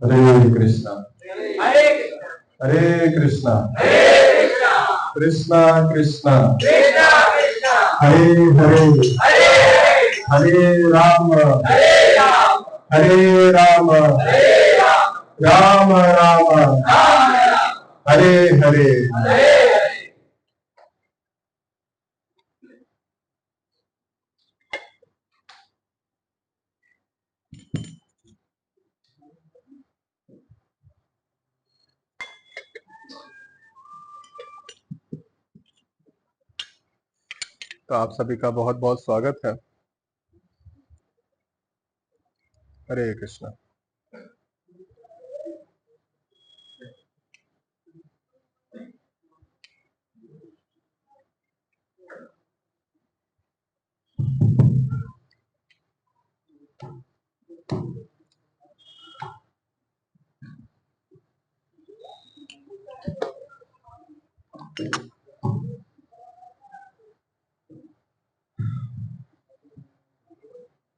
हरे कृष्णा हरे हरे कृष्णा कृष्णा कृष्णा कृष्णा कृष्णा हरे हरे हरे हरे राम हरे राम हरे राम हरे राम राम राम राम हरे हरे। हरे तो आप सभी का बहुत बहुत स्वागत है। Hare Krishna.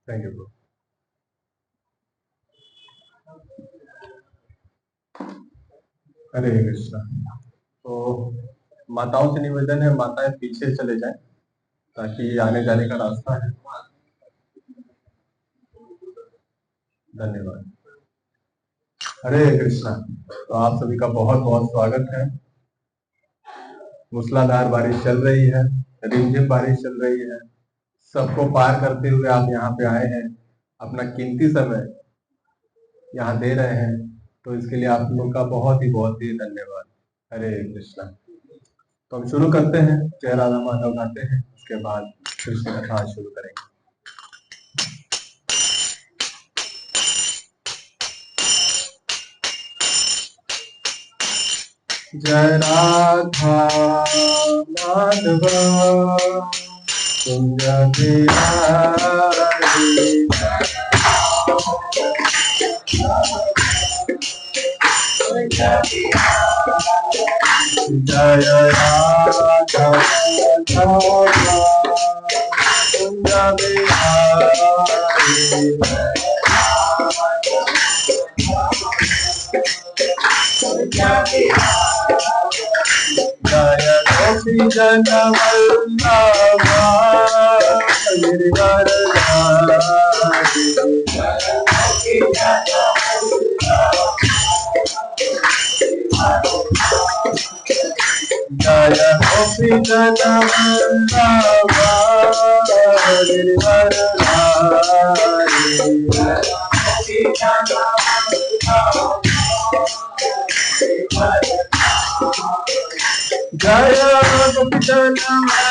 Thank you bro. Hare Krishna. तो माताओं से निवेदन है, माताएं पीछे चले जाएं ताकि आने जाने का रास्ता है। धन्यवाद। हरे कृष्णा। तो आप सभी का बहुत बहुत स्वागत है। मूसलाधार बारिश चल रही है, रिमझिम बारिश चल रही है। सबको पार करते हुए आप यहाँ पे आए हैं, अपना कीमती समय यहाँ दे रहे हैं, तो इसके लिए आप लोग का बहुत ही धन्यवाद। हरे कृष्णा। तो हम शुरू करते हैं, जय राधा माधव गाते हैं, उसके बाद कृष्ण कथा शुरू करेंगे। जय राधा माधव कुंज बिहारी जय राधा कुंज बिहारी जय गोपी जन वल्लभा गिरिवरधारी जय गोपी जन वल्लभा जय गोपी जन वल्लभा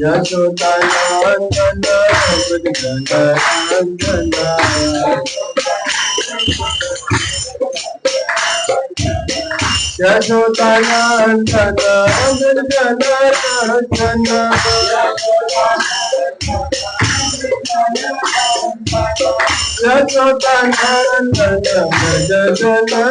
Yashodanandan Yashodanandan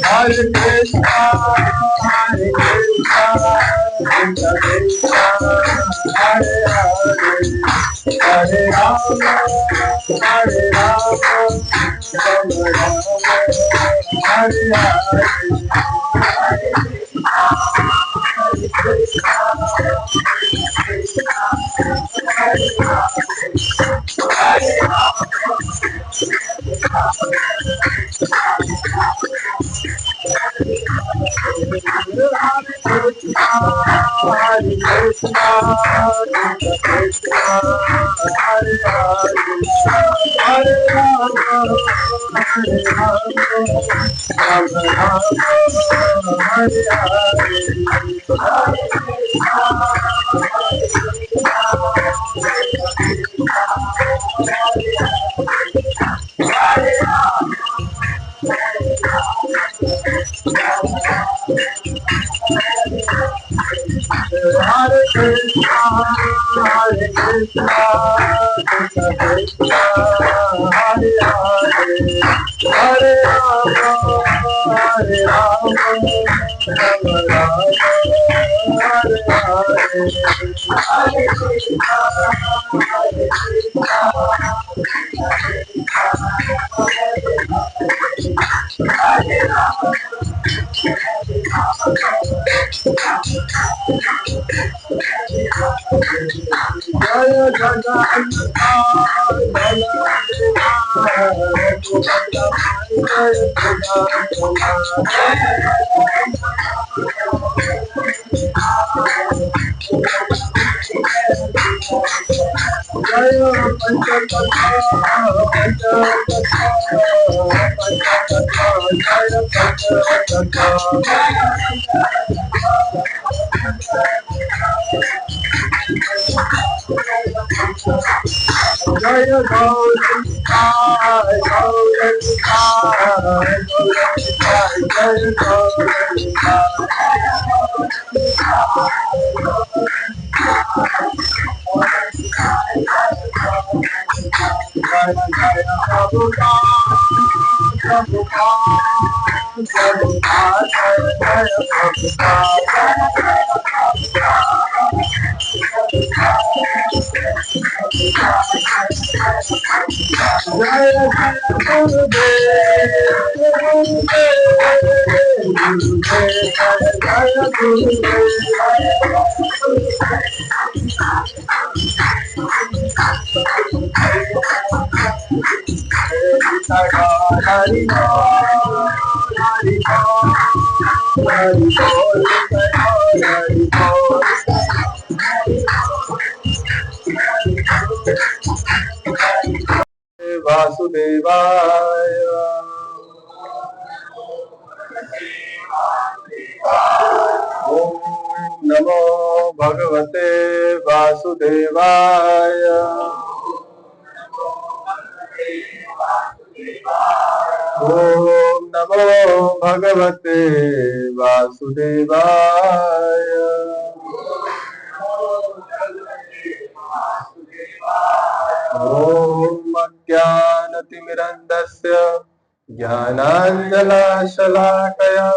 Hare Krishna, Hare Krishna, Krishna Krishna, Hare Hare, Hare Rama, Hare Rama, Rama Rama, हरे वासुदेवाय। ओम नमो भगवते वासुदेवाय। ओम नमो भगवते वासुदेवाय। ओम अज्ञानतिमिरन्धस्य ज्ञानाञ्जनशलाकया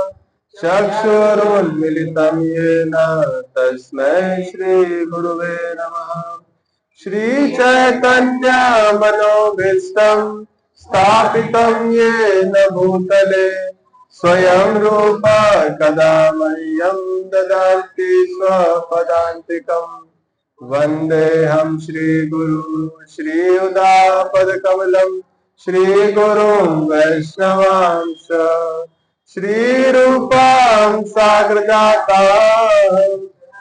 चक्षुरुन्मिलितं येन तस्मै श्रीगुरुवे नमः। श्रीचैतन्यमनोभीष्टं स्थापितं येन भूतले स्वयं रूप कदा मह्यं ददाति स्वपदान्तिकम्। वन्देऽहं श्रीगुरु श्रीयुतापदकमलं श्रीगुरुं वैष्णवांश श्रीरूपां साग्रजातां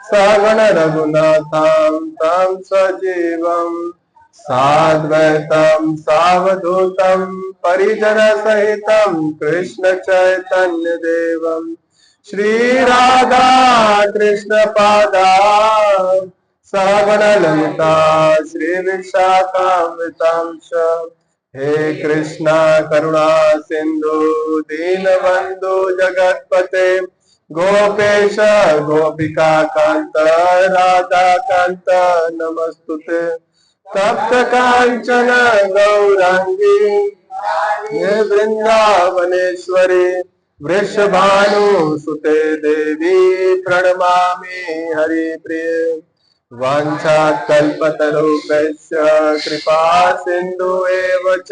सगण रघुनाथां तं सजीवं साद्वैतं सावधूतं परिजनसहितं कृष्ण चैतन्य देवं श्रीराधा कृष्ण पादां सगण ललिता श्री विशाखामृतांश। हे कृष्णा करुणा सिंधु दीनबंधु जगतपते गोपेश गोपिका कांत राधा कांत नमस्तुते। तप्त कांचन गौरांगी हे वृंदावनेश्वरी वृषभानुसुते देवी प्रणमामि हरिप्रिये। वाञ्छाकल्पतरुभ्यश्च कृपा सिन्धु एव च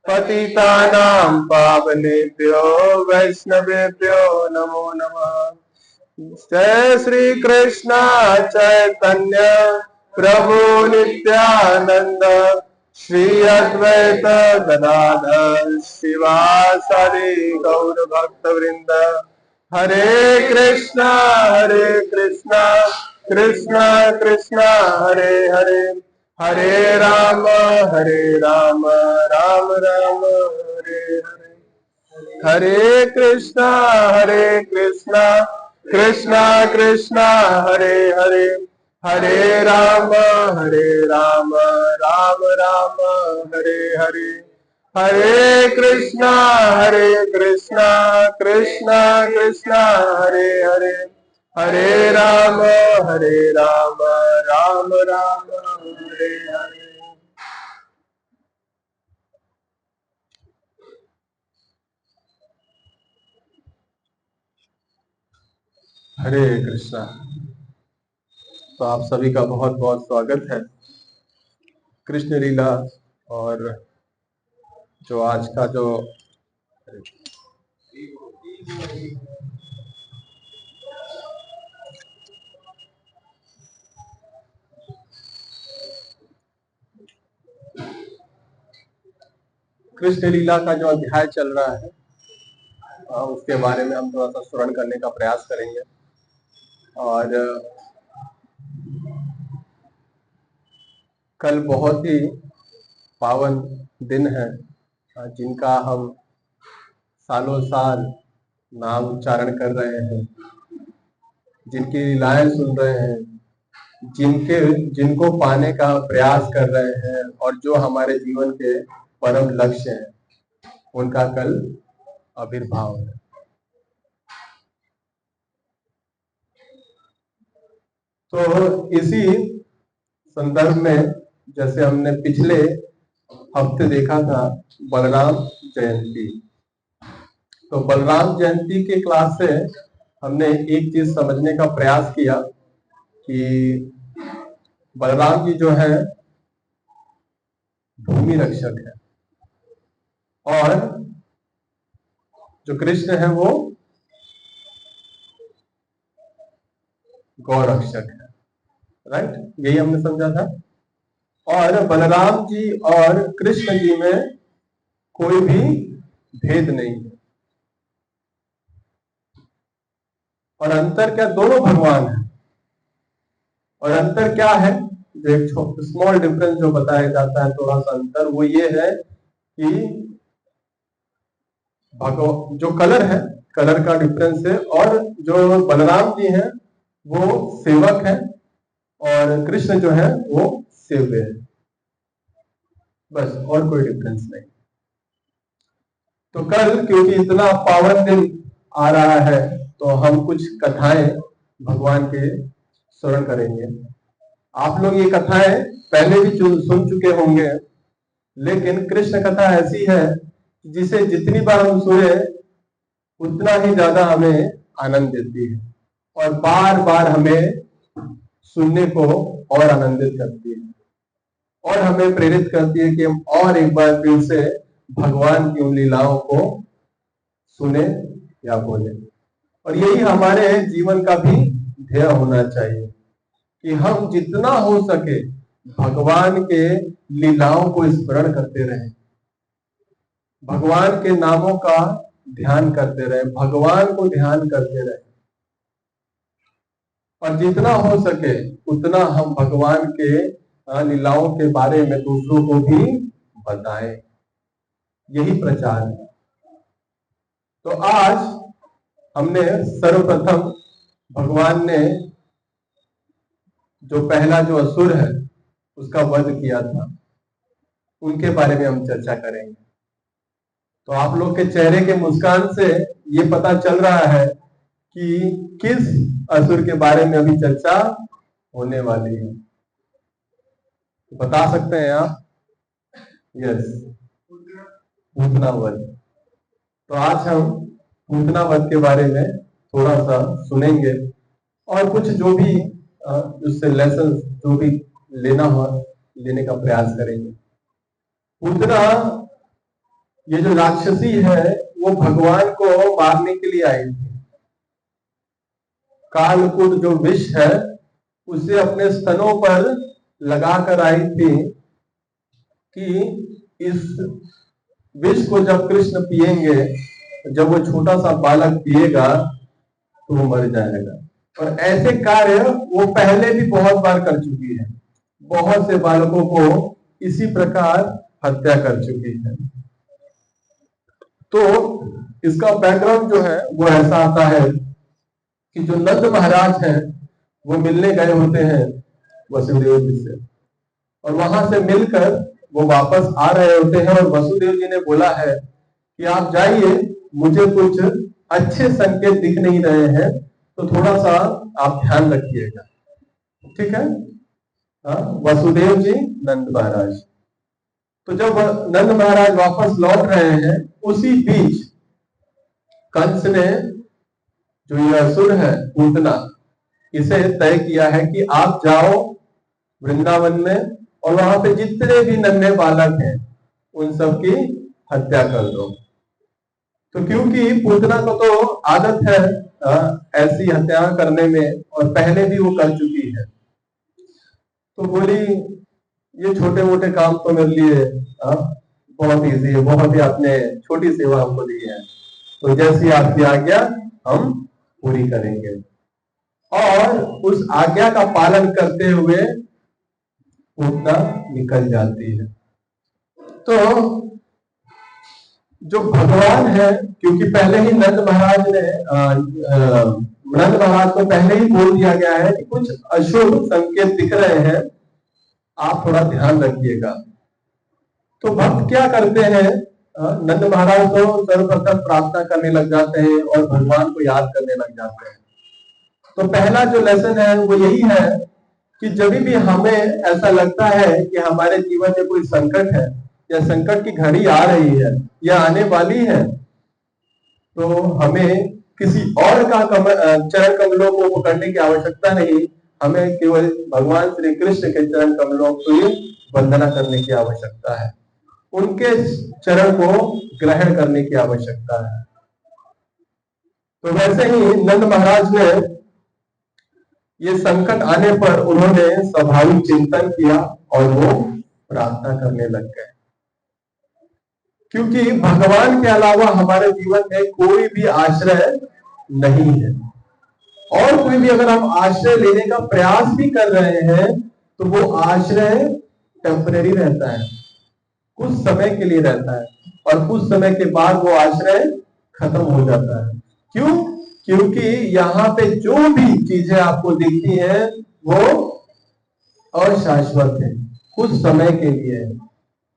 पतितानां पावनेभ्यो वैष्णवेभ्यो नमो नमः। जय श्री कृष्ण चैतन्य प्रभु नित्यानंद श्री अद्वैत गदाधर शिवासादि गौर भक्त वृंद। हरे कृष्णा कृष्णा कृष्णा हरे हरे, हरे राम राम राम हरे हरे। हरे कृष्णा कृष्णा कृष्णा हरे हरे, हरे राम राम राम हरे हरे। हरे कृष्णा कृष्णा कृष्णा हरे हरे, हरे राम राम राम हरे हरे। हरे कृष्णा। तो आप सभी का बहुत बहुत स्वागत है कृष्ण लीला और जो आज का जो कृष्ण लीला का जो अध्याय चल रहा है उसके बारे में हम थोड़ा सा श्रवण करने का प्रयास करेंगे। और कल बहुत ही पावन दिन है जिनका हम सालों साल नाम उच्चारण कर रहे हैं, जिनकी लीलाएं सुन रहे हैं, जिनको पाने का प्रयास कर रहे हैं और जो हमारे जीवन के परम लक्ष्य हैं, उनका कल आविर्भाव है। तो इसी संदर्भ में जैसे हमने पिछले हफ्ते देखा था बलराम जयंती, तो बलराम जयंती के क्लास से हमने एक चीज समझने का प्रयास किया कि बलराम जी जो है भूमि रक्षक है और जो कृष्ण है वो गौ रक्षक है। राइट, यही हमने समझा था। और बलराम जी और कृष्ण जी में कोई भी भेद नहीं है और अंतर क्या, दोनों भगवान है। और अंतर क्या है, जो एक स्मॉल डिफरेंस जो बताया जाता है, थोड़ा सा अंतर, वो ये है कि जो कलर है, कलर का डिफरेंस है। और जो बलराम जी हैं वो सेवक हैं और कृष्ण जो है वो सेव्य है, बस, और कोई डिफरेंस नहीं। तो कल क्योंकि इतना पावन दिन आ रहा है तो हम कुछ कथाएं भगवान के स्मरण करेंगे। आप लोग ये कथाएं पहले भी सुन चुके होंगे, लेकिन कृष्ण कथा ऐसी है जिसे जितनी बार हम सुने उतना ही ज्यादा हमें आनंद देती है और बार बार हमें सुनने को और आनंदित करती है और हमें प्रेरित करती है कि हम और एक बार फिर से भगवान की उन लीलाओं को सुने या बोले। और यही हमारे जीवन का भी ध्येय होना चाहिए कि हम जितना हो सके भगवान के लीलाओं को स्मरण करते रहें, भगवान के नामों का ध्यान करते रहे, भगवान को ध्यान करते रहे। और जितना हो सके उतना हम भगवान के लीलाओं के बारे में दूसरों को भी बताएं, यही प्रचार है। तो आज हमने सर्वप्रथम भगवान ने जो पहला जो असुर है उसका वध किया था, उनके बारे में हम चर्चा करेंगे। तो आप लोग के चेहरे के मुस्कान से ये पता चल रहा है कि किस असुर के बारे में अभी चर्चा होने वाली है। तो बता सकते हैं आप? यस, पूतना वध। तो आज हम पूतना वध के बारे में थोड़ा सा सुनेंगे और कुछ जो भी उससे लेसन जो भी लेना हो लेने का प्रयास करेंगे। पूतना ये जो राक्षसी है वो भगवान को मारने के लिए आई थी। कालकूट जो विष है उसे अपने स्तनों पर लगाकर आई थी कि इस विष को जब कृष्ण पिएंगे, जब वो छोटा सा बालक पिएगा तो वो मर जाएगा। और ऐसे कार्य वो पहले भी बहुत बार कर चुकी है, बहुत से बालकों को इसी प्रकार हत्या कर चुकी है। तो इसका बैकग्राउंड जो है वो ऐसा आता है कि जो नंद महाराज हैं वो मिलने गए होते हैं वसुदेव जी से, और वहां से मिलकर वो वापस आ रहे होते हैं और वसुदेव जी ने बोला है कि आप जाइए, मुझे कुछ अच्छे संकेत दिख नहीं रहे हैं, तो थोड़ा सा आप ध्यान रखिएगा। ठीक है। वसुदेव जी नंद महाराज। तो जब नंद महाराज वापस लौट रहे हैं, उसी बीच कंस ने, जो ये असुर है पूतना, इसे तय किया है कि आप जाओ वृंदावन में और वहां पे जितने भी नन्हे बालक हैं उन सब की हत्या कर दो। तो क्योंकि पूतना को तो आदत है ऐसी हत्या करने में, और पहले भी वो कर चुकी है, तो बोली ये छोटे मोटे काम तो मेरे लिए बहुत इजी है, बहुत ही आपने छोटी सेवा हमको दी है, तो जैसी आपकी आज्ञा हम पूरी करेंगे। और उस आज्ञा का पालन करते हुए पूतना निकल जाती है। तो जो भगवान है, क्योंकि पहले ही नंद महाराज को पहले ही बोल दिया गया है कि कुछ अशुभ संकेत दिख रहे हैं, आप थोड़ा ध्यान रखिएगा। तो भक्त क्या करते हैं, नंद महाराज तो सर्वप्रथम प्रार्थना करने लग जाते हैं और भगवान को याद करने लग जाते हैं। तो पहला जो लेसन है वो यही है कि जब भी हमें ऐसा लगता है कि हमारे जीवन में कोई संकट है या संकट की घड़ी आ रही है या आने वाली है, तो हमें किसी और का चरण कमलों को पकड़ने की आवश्यकता नहीं, हमें केवल भगवान श्री कृष्ण के चरण कमलों की वंदना करने की आवश्यकता है, उनके चरण को ग्रहण करने की आवश्यकता है। तो वैसे ही नंद महाराज ने ये संकट आने पर उन्होंने स्वाभाविक चिंतन किया और वो प्रार्थना करने लग गए, क्योंकि भगवान के अलावा हमारे जीवन में कोई भी आश्रय नहीं है। और कोई भी अगर हम आश्रय लेने का प्रयास भी कर रहे हैं तो वो आश्रय टेम्परेरी रहता है, कुछ समय के लिए रहता है, और कुछ समय के बाद वो आश्रय खत्म हो जाता है। क्यों? क्योंकि यहाँ पे जो भी चीजें आपको दिखती हैं वो अशाश्वत है, कुछ समय के लिए है,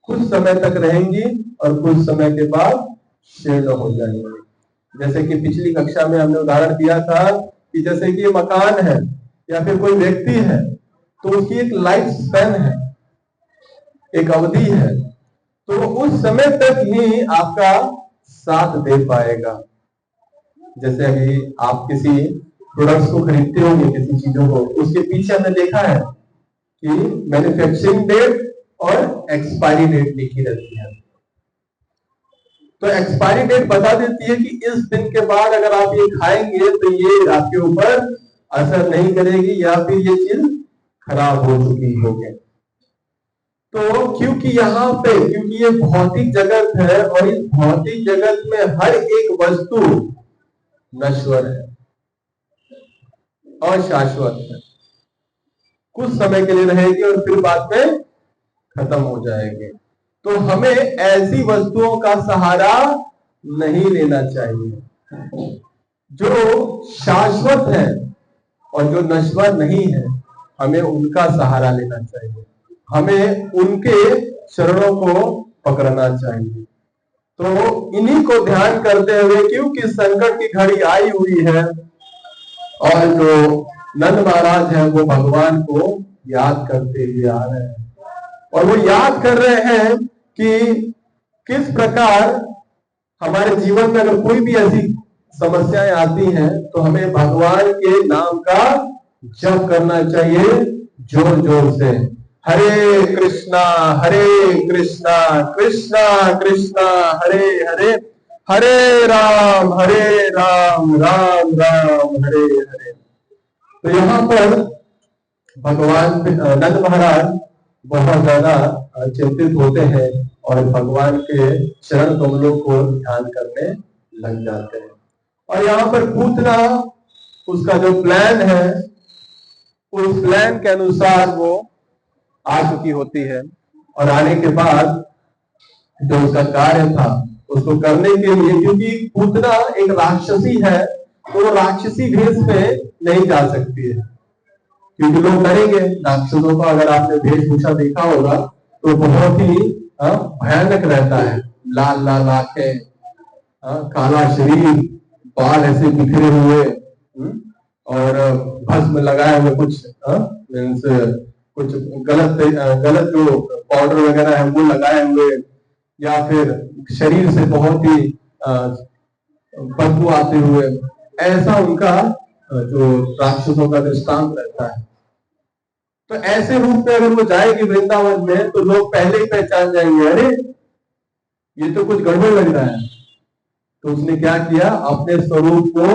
कुछ समय तक रहेंगी और कुछ समय के बाद क्षीण हो जाएंगे। जैसे कि पिछली कक्षा में हमने उदाहरण दिया था कि जैसे कि मकान है या फिर कोई व्यक्ति है, तो उसकी एक लाइफ स्पैन है, एक अवधि है, तो उस समय तक ही आपका साथ दे पाएगा। जैसे अभी आप किसी प्रोडक्ट्स को खरीदते होंगे, किसी चीजों को, उसके पीछे हमने देखा है कि मैन्युफैक्चरिंग डेट और एक्सपायरी डेट लिखी रहती है। तो एक्सपायरी डेट बता देती है कि इस दिन के बाद अगर आप ये खाएंगे तो ये आपके ऊपर असर नहीं करेगी या फिर ये चीज खराब हो चुकी होगी। तो क्योंकि यहाँ पे, क्योंकि ये भौतिक जगत है और इस भौतिक जगत में हर एक वस्तु नश्वर है, अशाश्वत है, कुछ समय के लिए रहेगी और फिर बाद में खत्म हो जाएगी। तो हमें ऐसी वस्तुओं का सहारा नहीं लेना चाहिए। जो शाश्वत है और जो नश्वर नहीं है, हमें उनका सहारा लेना चाहिए, हमें उनके चरणों को पकड़ना चाहिए। तो इन्हीं को ध्यान करते हुए, क्योंकि संकट की घड़ी आई हुई है और जो नंद महाराज हैं वो भगवान को याद करते हुए आ रहे हैं, और वो याद कर रहे हैं कि किस प्रकार हमारे जीवन में अगर कोई भी ऐसी समस्याएं आती हैं तो हमें भगवान के नाम का जप करना चाहिए जोर जोर से, हरे कृष्णा कृष्णा कृष्णा हरे हरे, हरे राम राम राम हरे हरे। तो यहाँ पर भगवान नंद महाराज बहुत ज्यादा चिंतित होते हैं और भगवान के चरण कमलों को ध्यान करने लग जाते हैं। और यहाँ पर पूतना उसका जो प्लान है उस प्लान के अनुसार वो आ चुकी होती है, और आने के बाद जो उसका कार्य था उसको करने के लिए, क्योंकि पूतना एक राक्षसी है तो वो राक्षसी भेष में नहीं जा सकती है, क्योंकि लोग डरेंगे राक्षसों का। अगर आपने वेशभूषा देखा होगा तो बहुत ही भयानक रहता है, लाल लाल आंखें, काला शरीर, बाल ऐसे बिखरे हुए, और भस्म लगाए हुए, कुछ मीन्स कुछ गलत जो पाउडर वगैरह है वो लगाए हुए, या फिर शरीर से बहुत ही बदबू आते हुए, ऐसा उनका जो राक्षसों का दृष्टांत रहता है। तो ऐसे रूप में अगर वो जाएगी वृंदावन में तो लोग पहले ही पहचान जाएंगे, अरे ये तो कुछ गड़बड़ लग रहा है। तो उसने क्या किया, अपने स्वरूप को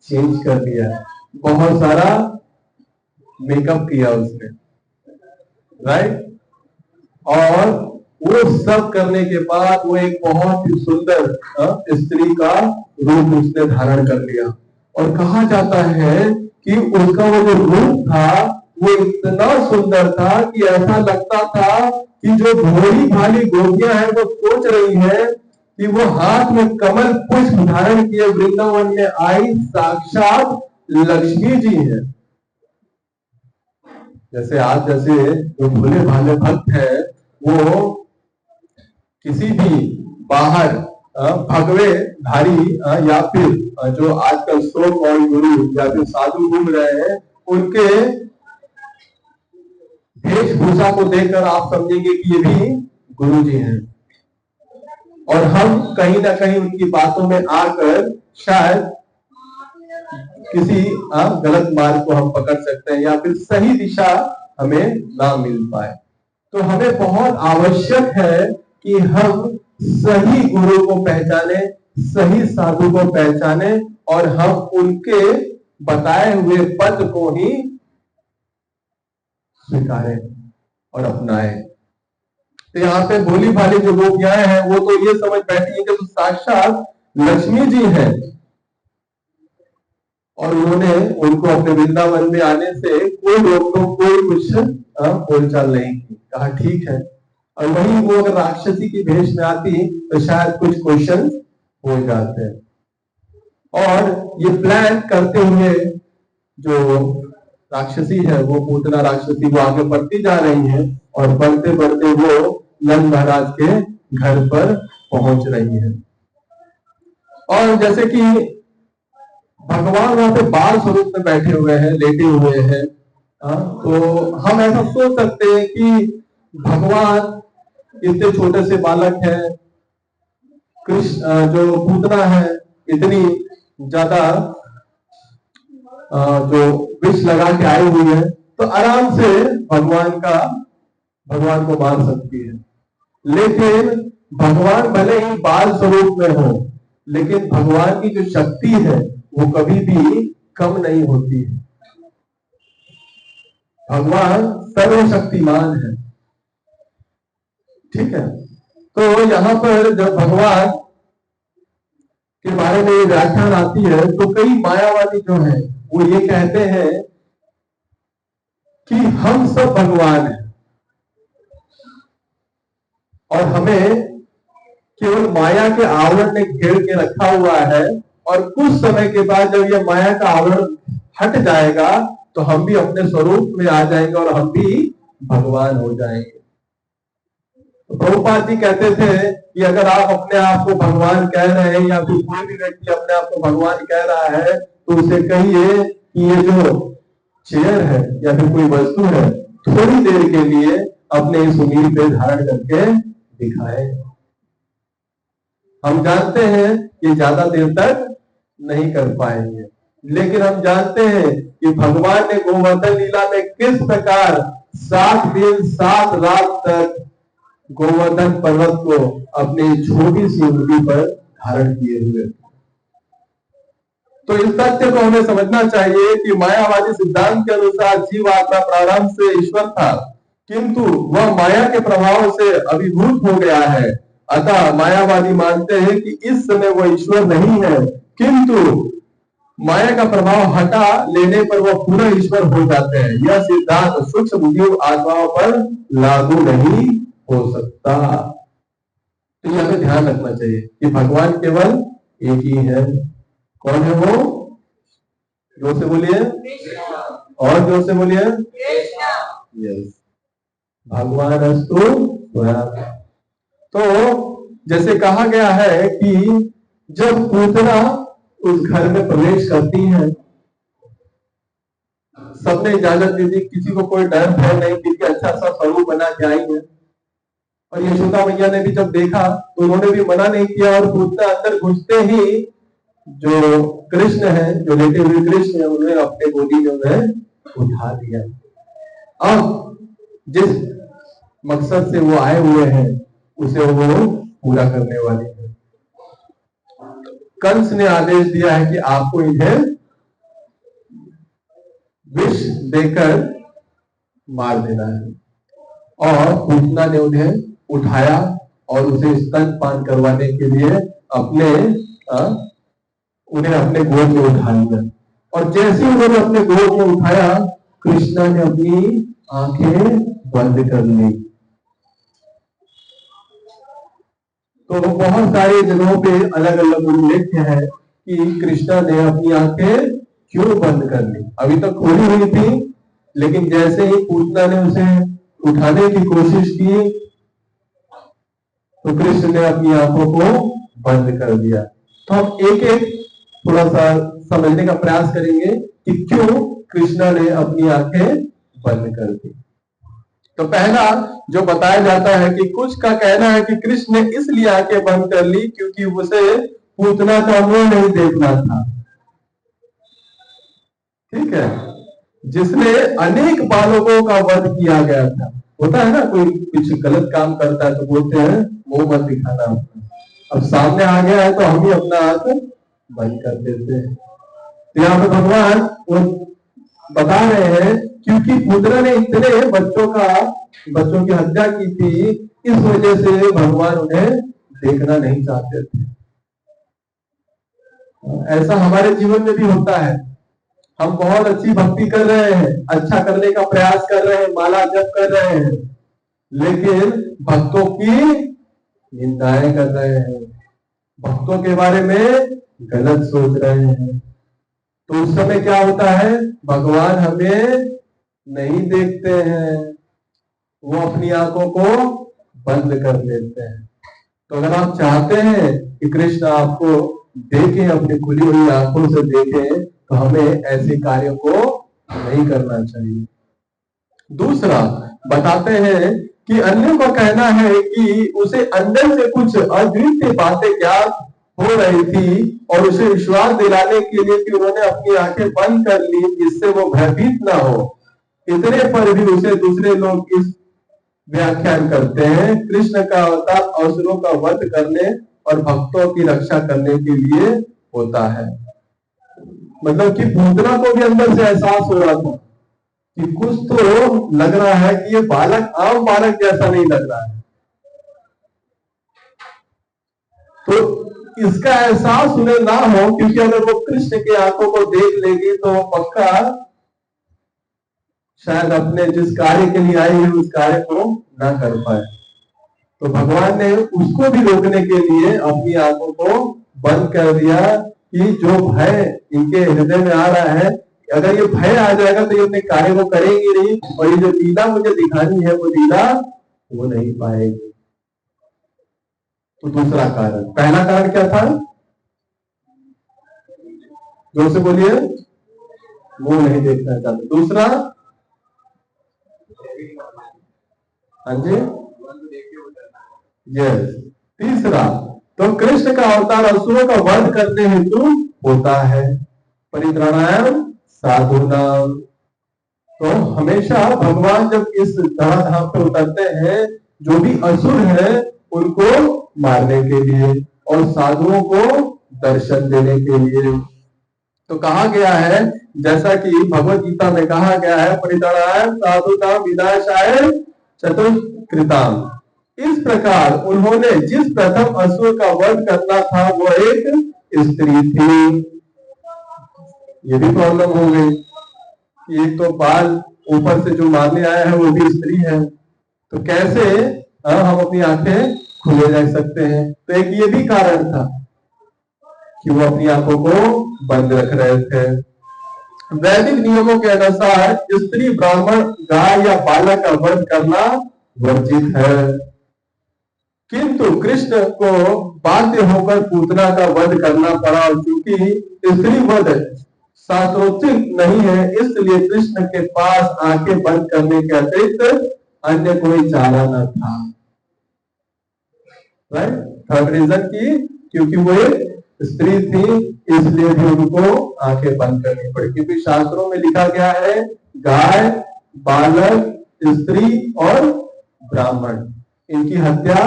चेंज कर दिया, बहुत सारा मेकअप किया उसने, राइट। और वो सब करने के बाद वो एक बहुत ही सुंदर स्त्री का रूप उसने धारण कर लिया। और कहा जाता है कि उसका वो जो रूप था वो इतना सुंदर था कि ऐसा लगता था कि जो भोली भाली गोपियां हैं वो सोच रही है कि वो हाथ में कमल पुष्प धारण किए वृंदावन में आई साक्षात लक्ष्मी जी है। जैसे आज जैसे जो भोले भाले भक्त है वो किसी भी बाहर भगवे धारी या फिर जो आजकल सो कॉल्ड गुरु या फिर साधु घूम रहे हैं, उनके वेशभूषा को देखकर आप समझेंगे कि ये भी गुरु जी हैं। और हम कहीं ना कहीं उनकी बातों में आकर शायद किसी गलत मार्ग को हम पकड़ सकते हैं या फिर सही दिशा हमें ना मिल पाए। तो हमें बहुत आवश्यक है कि हम सही गुरु को पहचाने, सही साधु को पहचाने और हम उनके बताए हुए पद को ही स्वीकारें और अपनाएं। तो यहाँ पे भोली भाली जो गोपियां हैं वो तो ये समझ बैठी है कि तो साक्षात लक्ष्मी जी हैं, और उन्होंने उनको अपने वृंदावन में आने से कोई रोक टोक, कोई कुछ बोलचाल नहीं की, कहा ठीक है। और वहीं वो अगर राक्षसी की भेष में आती तो शायद कुछ क्वेश्चन हो जाते हैं। और ये प्लान करते हुए जो राक्षसी है वो पूतना राक्षसी वो आगे बढ़ती जा रही है, और बढ़ते बढ़ते वो नंद महाराज के घर पर पहुंच रही है। और जैसे कि भगवान वहां पे बाल स्वरूप में बैठे हुए हैं, लेटे हुए हैं, तो हम ऐसा सोच सकते हैं कि भगवान इतने छोटे से बालक है, कृष्ण जो पूतना है इतनी ज्यादा जो विष लगा के आई हुई है, तो आराम से भगवान को मार सकती है। लेकिन भगवान भले ही बाल स्वरूप में हो, लेकिन भगवान की जो शक्ति है वो कभी भी कम नहीं होती है। भगवान सर्वशक्तिमान है, ठीक है। तो यहाँ पर जब भगवान के बारे में व्याख्यान आती है तो कई मायावादी जो है वो ये कहते हैं कि हम सब भगवान हैं और हमें केवल माया के आवरण ने घेर के रखा हुआ है, और कुछ समय के बाद जब यह माया का आवरण हट जाएगा तो हम भी अपने स्वरूप में आ जाएंगे और हम भी भगवान हो जाएंगे। तो प्रभुपाद जी कहते थे कि अगर आप अपने आप को भगवान कह रहे हैं या फिर कोई भी व्यक्ति अपने आप को भगवान कह रहा है तो उसे कहिए कि ये जो चेयर है या फिर कोई वस्तु है थोड़ी देर के लिए अपने इस उंगली पे धारण करके दिखाए। हम जानते हैं कि ज्यादा देर तक नहीं कर पाएंगे, लेकिन हम जानते हैं कि भगवान ने गोवर्धन लीला में किस प्रकार 7 दिन 7 रात तक गोवर्धन पर्वत को अपनी छोटी सी उंगली पर धारण किए हुए। तो इस तथ्य को हमें समझना चाहिए कि मायावादी सिद्धांत के अनुसार जीव आत्मा प्रारंभ से ईश्वर था, किंतु वह माया के प्रभाव से अभिभूत हो गया है। अतः मायावादी मानते हैं कि इस समय वह ईश्वर नहीं है, किंतु माया का प्रभाव हटा लेने पर वह पूरा ईश्वर हो जाते हैं। यह सिद्धांत सूक्ष्म जीव आत्माओं पर लागू नहीं हो सकता। तो यह हमें ध्यान रखना चाहिए कि भगवान केवल एक ही है। कौन है वो? जोर से बोलिए, और जोर से बोलिए, यस, भगवान अस्तु स्वयं। तो जैसे कहा गया है कि जब पूतना उस घर में प्रवेश करती है, सबने इजाजत दी थी, किसी को कोई डर भय नहीं, क्योंकि अच्छा सा स्वरूप बना के आई है। और यशोदा मैया ने भी जब देखा तो उन्होंने भी मना नहीं किया, और पूतना अंदर घुसते ही जो कृष्ण है, जो लेटे हुए कृष्ण है, उन्हें अपने गोदी में उन्हें उठा दिया। अब जिस मकसद से वो आए हुए हैं उसे वो पूरा करने वाले हैं। कंस ने आदेश दिया है कि आपको इन्हें विष देकर मार देना है, और पूतना ने उन्हें उठाया और उसे स्तनपान करवाने के लिए उन्हें अपने गोद में उठा लिया। और जैसे ही उन्होंने अपने गोद में उठाया, कृष्णा ने अपनी आंखें बंद कर ली। तो बहुत सारी जगहों पे अलग अलग उल्लेख है कि कृष्णा ने अपनी आंखें क्यों बंद कर ली। अभी तक खोली हुई थी, लेकिन जैसे ही पूतना ने उसे उठाने की कोशिश की तो कृष्ण ने अपनी आंखों को बंद कर दिया। तो हम एक एक थोड़ा सा समझने का प्रयास करेंगे कि क्यों कृष्णा ने अपनी आंखें बंद कर दी। तो पहला जो बताया जाता है कि कुछ का कहना है कि कृष्ण ने इसलिए आंखें बंद कर ली क्योंकि उसे पूतना का मुंह नहीं देखना था। ठीक है, जिसने अनेक बालकों का वध किया गया था। होता है ना, कोई कुछ गलत काम करता है तो बोलते हैं मुंह मत दिखाना अपना। अब सामने आ गया है तो हम ही अपना आंख बंद कर देते हैं। तो यहाँ पे भगवान वो बता रहे हैं क्योंकि पुत्र ने इतने बच्चों की हत्या की थी, इस वजह से भगवान उन्हें देखना नहीं चाहते थे। ऐसा हमारे जीवन में भी होता है। हम बहुत अच्छी भक्ति कर रहे हैं, अच्छा करने का प्रयास कर रहे हैं, माला जप कर रहे हैं, लेकिन भक्तों की निंदाएं कर रहे हैं, भक्तों के बारे में गलत सोच रहे हैं। तो उस समय क्या होता है? भगवान हमें नहीं देखते हैं, वो अपनी आंखों को बंद कर लेते हैं। तो अगर आप चाहते हैं कि कृष्ण आपको देखें, अपनी खुली हुई आंखों से देखें, तो हमें ऐसे कार्यों को नहीं करना चाहिए। दूसरा बताते हैं कि अन्यों का कहना है कि उसे अंदर से कुछ अद्वितीय बातें ज्ञात हो रही थी, और उसे विश्वास दिलाने के लिए कि उन्होंने अपनी आंखें बंद कर ली जिससे वो भयभीत ना हो। इतने पर भी उसे दूसरे लोग इस व्याख्यान करते हैं, कृष्ण का अवतार असुरों का वध करने और भक्तों की रक्षा करने के लिए होता है। मतलब कि पूतना को भी अंदर से एहसास हो रहा था कि कुछ तो लग रहा है कि ये बालक आम बालक जैसा नहीं लग रहा है। तो इसका एहसास उन्हें ना हो, क्योंकि अगर वो कृष्ण की आंखों को देख लेगी तो पक्का शायद अपने जिस कार्य के लिए आई है उस कार्य को ना कर पाए। तो भगवान ने उसको भी रोकने के लिए अपनी आंखों को बंद कर दिया कि जो भय इनके हृदय में आ रहा है, अगर ये भय आ जाएगा तो ये अपने कार्य को करेंगे नहीं, और ये जो लीला मुझे दिखानी है वो लीला वो नहीं पाएगी। तो दूसरा कारण, पहला कारण क्या था? जोर से बोलिए, मुंह नहीं देखना चाहते। दूसरा, हाँ जी, यस। तीसरा, तो कृष्ण का अवतार असुरों का वध करने हेतु होता है। परित्राणाय साधूनाम, तो हमेशा भगवान जब इस धराधाम पे उतरते हैं, जो भी असुर हैं उनको मारने के लिए और साधुओं को दर्शन देने के लिए। तो कहा गया है, जैसा कि भगवत गीता में कहा गया है, परित्राणाय साधुनाम विनाशाय चतुष्कृताम। इस प्रकार उन्होंने जिस प्रथम असुर का वध करना था वो एक स्त्री थी। ये भी प्रॉब्लम हो गई कि एक तो बाल ऊपर से जो मारने आया है वो भी स्त्री है, तो कैसे हम अपनी आंखें खुले रह सकते हैं। तो एक ये भी कारण था कि वो अपनी आंखों को बंद रख रहे थे। वैदिक नियमों के अनुसार स्त्री, ब्राह्मण, गाय या बालक का वध करना वर्जित है, किंतु कृष्ण को बाध्य होकर पूतना का वध करना पड़ा, और चूंकि स्त्री वध शास्त्रोचित नहीं है, इसलिए कृष्ण के पास आंखें बंद करने के अतिरिक्त अन्य कोई चारा न था। राइट, थर्ड रीजन की क्योंकि वो एक स्त्री थी, इसलिए भी उनको आंखें बंद करनी पड़ी, क्योंकि शास्त्रों में लिखा गया है गाय, बालक, स्त्री और ब्राह्मण, इनकी हत्या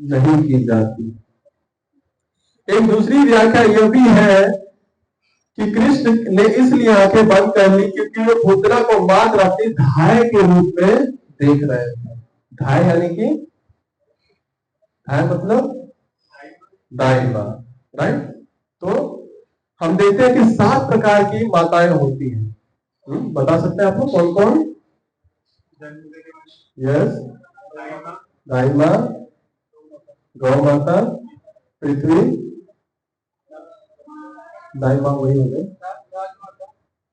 नहीं की जाती। एक दूसरी व्याख्या यह भी है कि कृष्ण ने इसलिए आंखें बंद कर ली क्योंकि वो पूतना को मात्र अपनी धाय के रूप में देख रहे थे। धाय यानी कि धाय मतलब दाई मां, राइट। तो हम देखते हैं कि 7 प्रकार की माताएं होती हैं। बता सकते हैं आप लोग कौन कौन? यस, दाई मां, गौ माता, पृथ्वी, दाई मां वही हो गए,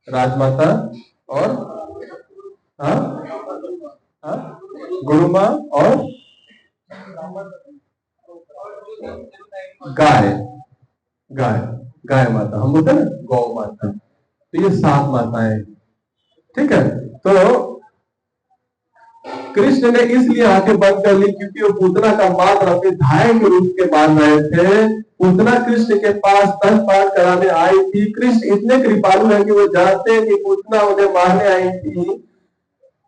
राजमाता और गुरु मां और गाय, गाय गाय माता, हम बोलते हैं ना गौ माता। तो ये 7 माताएं, ठीक है। तो कृष्ण ने इसलिए आंखें बंद कर ली क्योंकि वो पूतना का मात्र अपने धाय के रूप के मान रहे थे। पूतना कृष्ण के पास स्तनपान कराने आई थी। कृष्ण इतने कृपालु हैं कि वो जानते हैं कि पूतना उन्हें मारने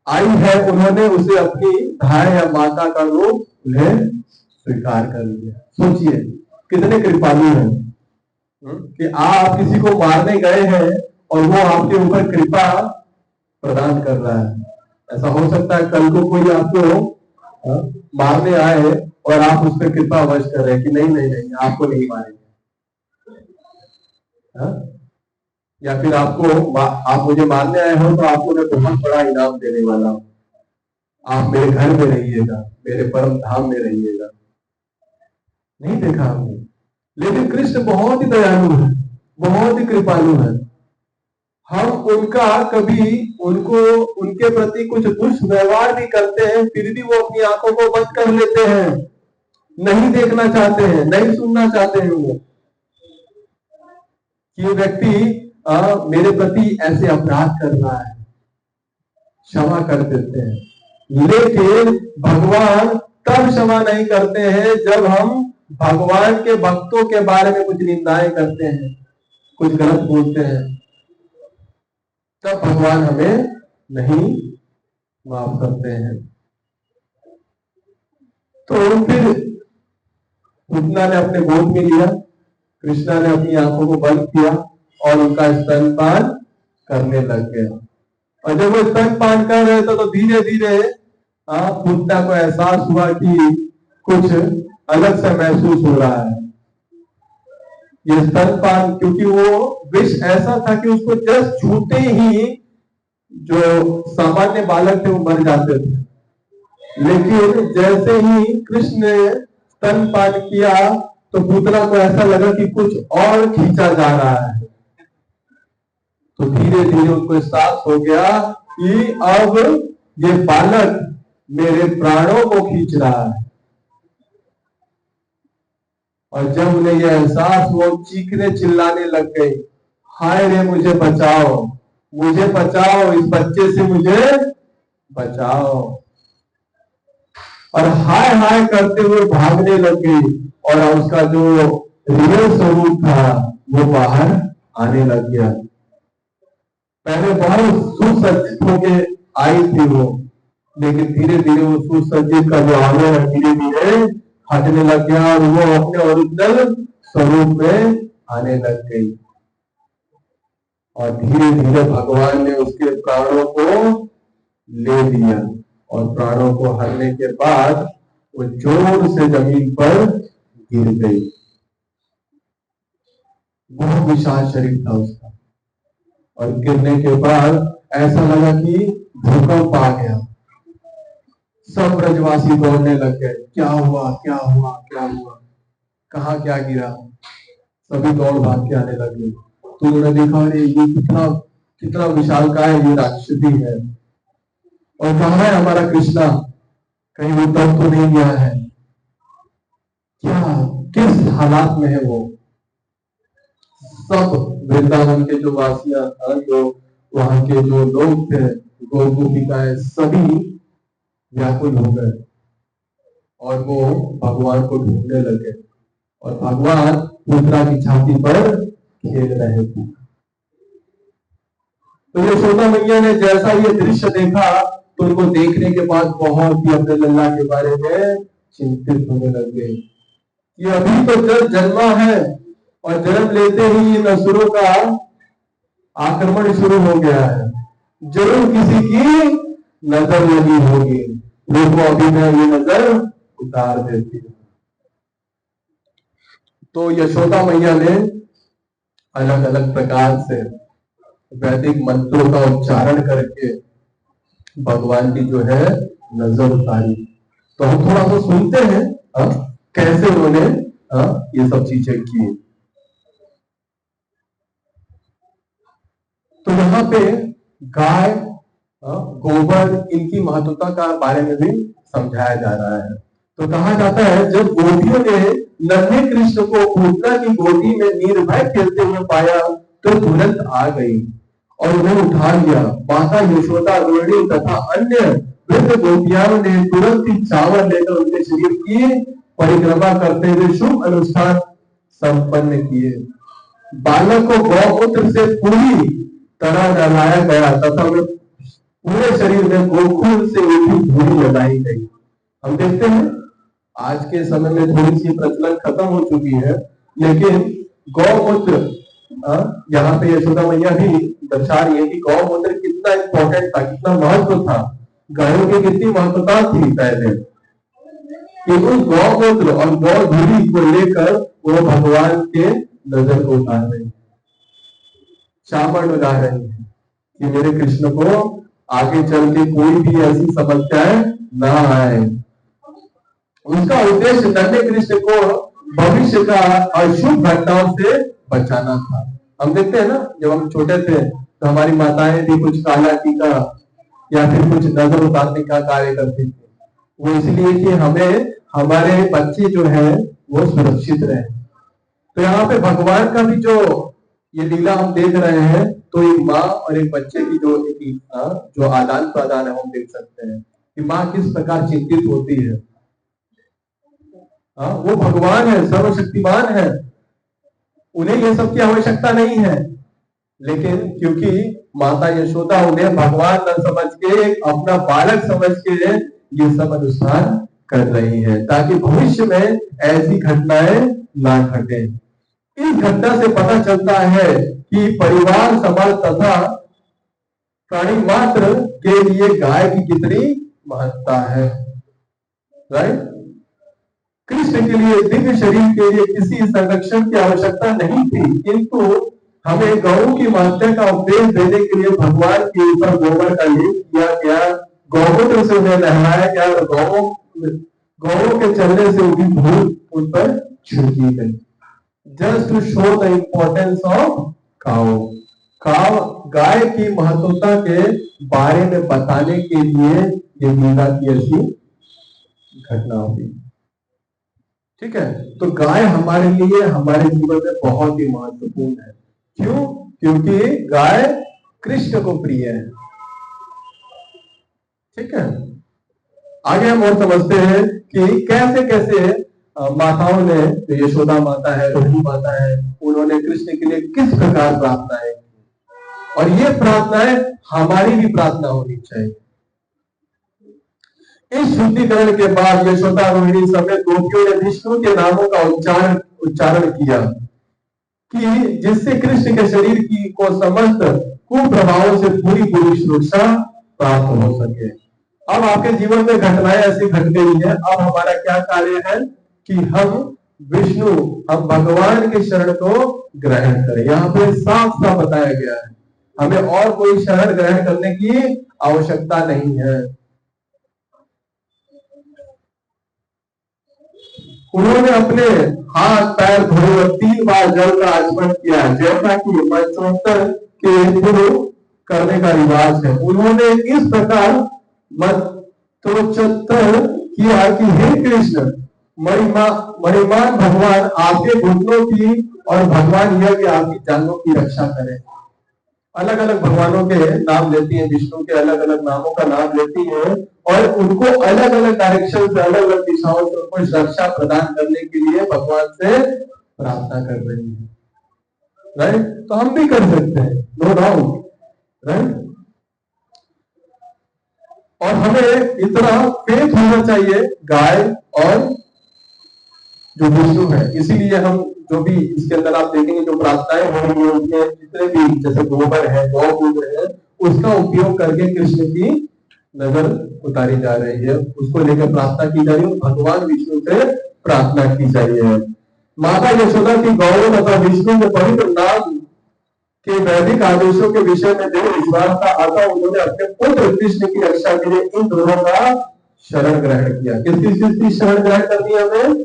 आई है, उन्होंने उसे अपनी धाय या माता का रूप उन्हें स्वीकार कर लिया। सोचिए कितने कृपालु हैं कि आप किसी को मारने गए हैं और वो आपके ऊपर कृपा प्रदान कर रहा है। ऐसा हो सकता है कल को कोई आपको मारने आए और आप उस पर कृपा वश कर रहे हैं कि नहीं नहीं नहीं आपको नहीं मारेंगे, या फिर आप मुझे मारने आए हो तो आपको मैं बहुत बड़ा इनाम देने वाला हूं, आप मेरे घर में रहिएगा, मेरे परम धाम में रहिएगा। नहीं देखा हमने, लेकिन कृष्ण बहुत ही दयालु है, बहुत ही कृपालु है। हम उनका कभी उनके प्रति कुछ दुष्व्यवहार भी करते हैं, फिर भी वो अपनी आंखों को बंद कर लेते हैं, नहीं देखना चाहते हैं, नहीं सुनना चाहते हैं वो कि ये व्यक्ति मेरे प्रति ऐसे अपराध कर रहा है, क्षमा कर देते हैं। लेकिन भगवान तब क्षमा नहीं करते हैं जब हम भगवान के भक्तों के बारे में कुछ निंदाएं करते हैं, कुछ गलत बोलते हैं, तब भगवान हमें नहीं माफ करते हैं। तो फिर पूतना ने अपने गोद में लिया, कृष्णा ने अपनी आंखों को बंद किया और उनका स्तनपान करने लग गया। और जब वो स्तनपान कर रहे थे तो धीरे धीरे पूतना को एहसास हुआ कि कुछ अलग सा महसूस हो रहा है। ये स्तनपान, क्योंकि वो विष ऐसा था कि उसको जस्ट छूते ही जो सामान्य बालक थे वो मर जाते थे, लेकिन जैसे ही कृष्ण ने स्तनपान किया तो पूतना को ऐसा लगा कि कुछ और खींचा जा रहा है। तो धीरे धीरे उनको एहसास हो गया कि अब ये बालक मेरे प्राणों को खींच रहा है। और जब उन्हें यह एहसास हुआ, चीखने चिल्लाने लग गई, हाय रे मुझे बचाओ, मुझे बचाओ, इस बच्चे से मुझे बचाओ। और हाय हाय करते हुए भागने लग गई और उसका जो रियल स्वरूप था वो बाहर आने लग गया। पहले बहुत सुसज्जित होके आई थी वो, लेकिन धीरे धीरे वो सुसज्जित का जो आवर है धीरे धीरे हटने लग गया और वो अपने ओरिजिनल स्वरूप में आने लग गई। और धीरे धीरे भगवान ने उसके प्राणों को ले लिया और प्राणों को हरने के बाद वो जोर से जमीन पर गिर गई। बहुत विशाल शरीर था उसका और गिरने के बाद ऐसा लगा कि भूकंप आ गया। सब ब्रजवासी दौड़ने लग गए, क्या हुआ क्या हुआ क्या हुआ, कहाँ क्या गिरा। सभी दौड़ भाग के आने लगे। तो उन्होंने देखा अरे ये कितना कितना विशाल का है, ये राक्षसी है। और कहाँ है हमारा कृष्णा, कहीं वो तब तो नहीं गया है क्या, किस हालात में है वो। सब वृंदावन के जो वासियां, जो वहां के जो लोग थे, गोपिकाएं, सभी व्याकुल हो गए और वो भगवान को ढूंढने लगे और भगवान पुत्रा की छाती पर खेल रहे थे। तो यशोदा मैया ने जैसा ये दृश्य देखा तो उनको देखने के बाद बहुत ही अपने लल्ला के बारे में चिंतित होने लग गए। ये अभी तो जब जन्मा है और जन्म लेते ही इन असुरों का आक्रमण शुरू हो गया है, जरूर किसी की नजर लगी होगी, देखो अभी मैं ये नजर उतार देती हूँ। तो यशोदा मैया ने अलग अलग प्रकार से वैदिक मंत्रों का उच्चारण करके भगवान की जो है नजर उतारी। तो हम थोड़ा सा सुनते हैं कैसे उन्होंने ये सब चीजें की। तो यहाँ पे गाय, गोबर, इनकी महत्वता का बारे में भी समझाया जा रहा है। तो कहा जाता है जब गोपियों ने नन्हे कृष्ण को पूतना की गोदी में निर्भय खेलते हुए पाया तो तुरंत आ गई और उन्हें उठा लिया। माता यशोदा, रोहिणी तथा अन्य वृद्ध गोपियां ने तुरंत ही चावल लेकर उनके शरीर की परिक्रमा करते हुए शुभ अनुष्ठान संपन्न किए। बालक को गौमूत्र से पूरी तरह नहलाया गया तथा पूरे शरीर में गोखूर से उठी धूली लगाई गई। हम देखते हैं आज के समय में थोड़ी सी प्रचलन खत्म हो चुकी है, लेकिन गौमूत्र यहाँ पे यशोदा मैया भी दर्शा रही है कि गौमूत्र कितना इंपॉर्टेंट था, कितना महत्व था, गायों की कितनी महत्वता थी पहले, कि उस गौमूत्र और गौ धूली को लेकर वो भगवान के नजर को उतार रही है, चावल लगा रही है कि मेरे कृष्ण को आगे चल के कोई भी ऐसी समस्याएं ना आए। उसका उद्देश्य नन्हे कृष्ण को भविष्य का अशुभ घटनाओं से बचाना था। हम देखते हैं ना, जब हम छोटे थे तो हमारी माताएं भी कुछ काला टीका या फिर कुछ नजर उतारने का कार्य करती थी, वो इसलिए कि हमें हमारे बच्चे जो है वो सुरक्षित रहे। तो यहाँ पे भगवान का भी जो ये लीला हम देख रहे हैं, तो एक माँ और एक बच्चे की जो आदान प्रदान है हम देख सकते हैं कि माँ किस प्रकार चिंतित होती है। वो भगवान है, सर्वशक्तिमान है, उन्हें ये सब की आवश्यकता नहीं है, लेकिन क्योंकि माता यशोदा उन्हें भगवान न समझ के अपना बालक समझ के ये सब अनुष्ठान कर रही है ताकि भविष्य में ऐसी घटनाएं ना घटे। इस घटना से पता चलता है कि परिवार, समाज तथा प्राणी मात्र के लिए गाय की कितनी महत्ता है। राइट? कृष्ण के लिए, दिव्य शरीर के लिए किसी संरक्षण की आवश्यकता नहीं थी, किंतु हमें गौ की महत्ता का उपदेश देने के लिए भगवान के ऊपर गोबर का लेप किया गया, गौमूत्र से उन्हें नहलाया गया और गौों के चलने से उनकी धूल उन पर छिड़की गई। Just to show the importance of cow. गाय की महत्वता के बारे में बताने के लिए ये लीला की ऐसी घटना हुई। ठीक है, तो गाय हमारे लिए, हमारे जीवन में बहुत ही महत्वपूर्ण है। क्यों? क्योंकि गाय कृष्ण को प्रिय है। ठीक है, आगे हम और समझते हैं कि कैसे कैसे माताओं ने, जो यशोदा माता है, रोहिणी माता है, उन्होंने कृष्ण के लिए किस प्रकार प्रार्थनाएं की। और ये प्रार्थनाएं हमारी भी प्रार्थना होनी चाहिए। इस शुद्धिकरण के बाद यशोदा, रोहिणी समेत गोपियों ने विष्णु के नामों का उच्चारण किया कि जिससे कृष्ण के शरीर की को समस्त कुप्रभावों से पूरी सुरक्षा प्राप्त हो सके। अब आपके जीवन में घटनाएं ऐसी घट गई है, अब हमारा क्या कार्य है कि हम भगवान के शरण को ग्रहण करें। यहाँ पे साफ साफ बताया गया है, हमें और कोई शरण ग्रहण करने की आवश्यकता नहीं है। उन्होंने अपने हाथ पैर धोए और 3 बार जल का आचमन किया, जैसा कि मंत्रोत्तर के पूर्व करने का रिवाज है। उन्होंने इस प्रकार मंत्रोच्चार किया कि हे कृष्ण, महिमान भगवान आपके घुटनों की और भगवान यह कि आपकी जांघों की रक्षा करें। अलग अलग भगवानों के नाम लेती हैं, विष्णु के अलग अलग नामों का नाम लेती हैं और उनको अलग अलग डायरेक्शन से, अलग अलग दिशाओं से उनको रक्षा प्रदान करने के लिए भगवान से प्रार्थना कर रही है। राइट? तो हम भी कर सकते हैं, नो डाउट। राइट? और हमें इतना फेथ होना चाहिए गाय और जो विष्णु है। इसीलिए हम जो भी इसके अंदर आप देखेंगे जो प्रार्थनाएं हो रही है, उसमें जितने भी जैसे गोबर है, गौमूत्र है, उसका उपयोग करके कृष्ण की नजर उतारी जा रही है, उसको लेकर प्रार्थना की जा रही है, भगवान विष्णु से प्रार्थना की जा रही है। माता यशोदा की गौरव तथा विष्णु के पवित्र नाम के वैदिक आदेशों के विषय में दृढ़ विश्वास था, अतः उन्होंने अपने पुत्र कृष्ण की रक्षा के लिए इन दोनों का शरण ग्रहण किया। किस चीज की शरण ग्रहण कर दिया हमें?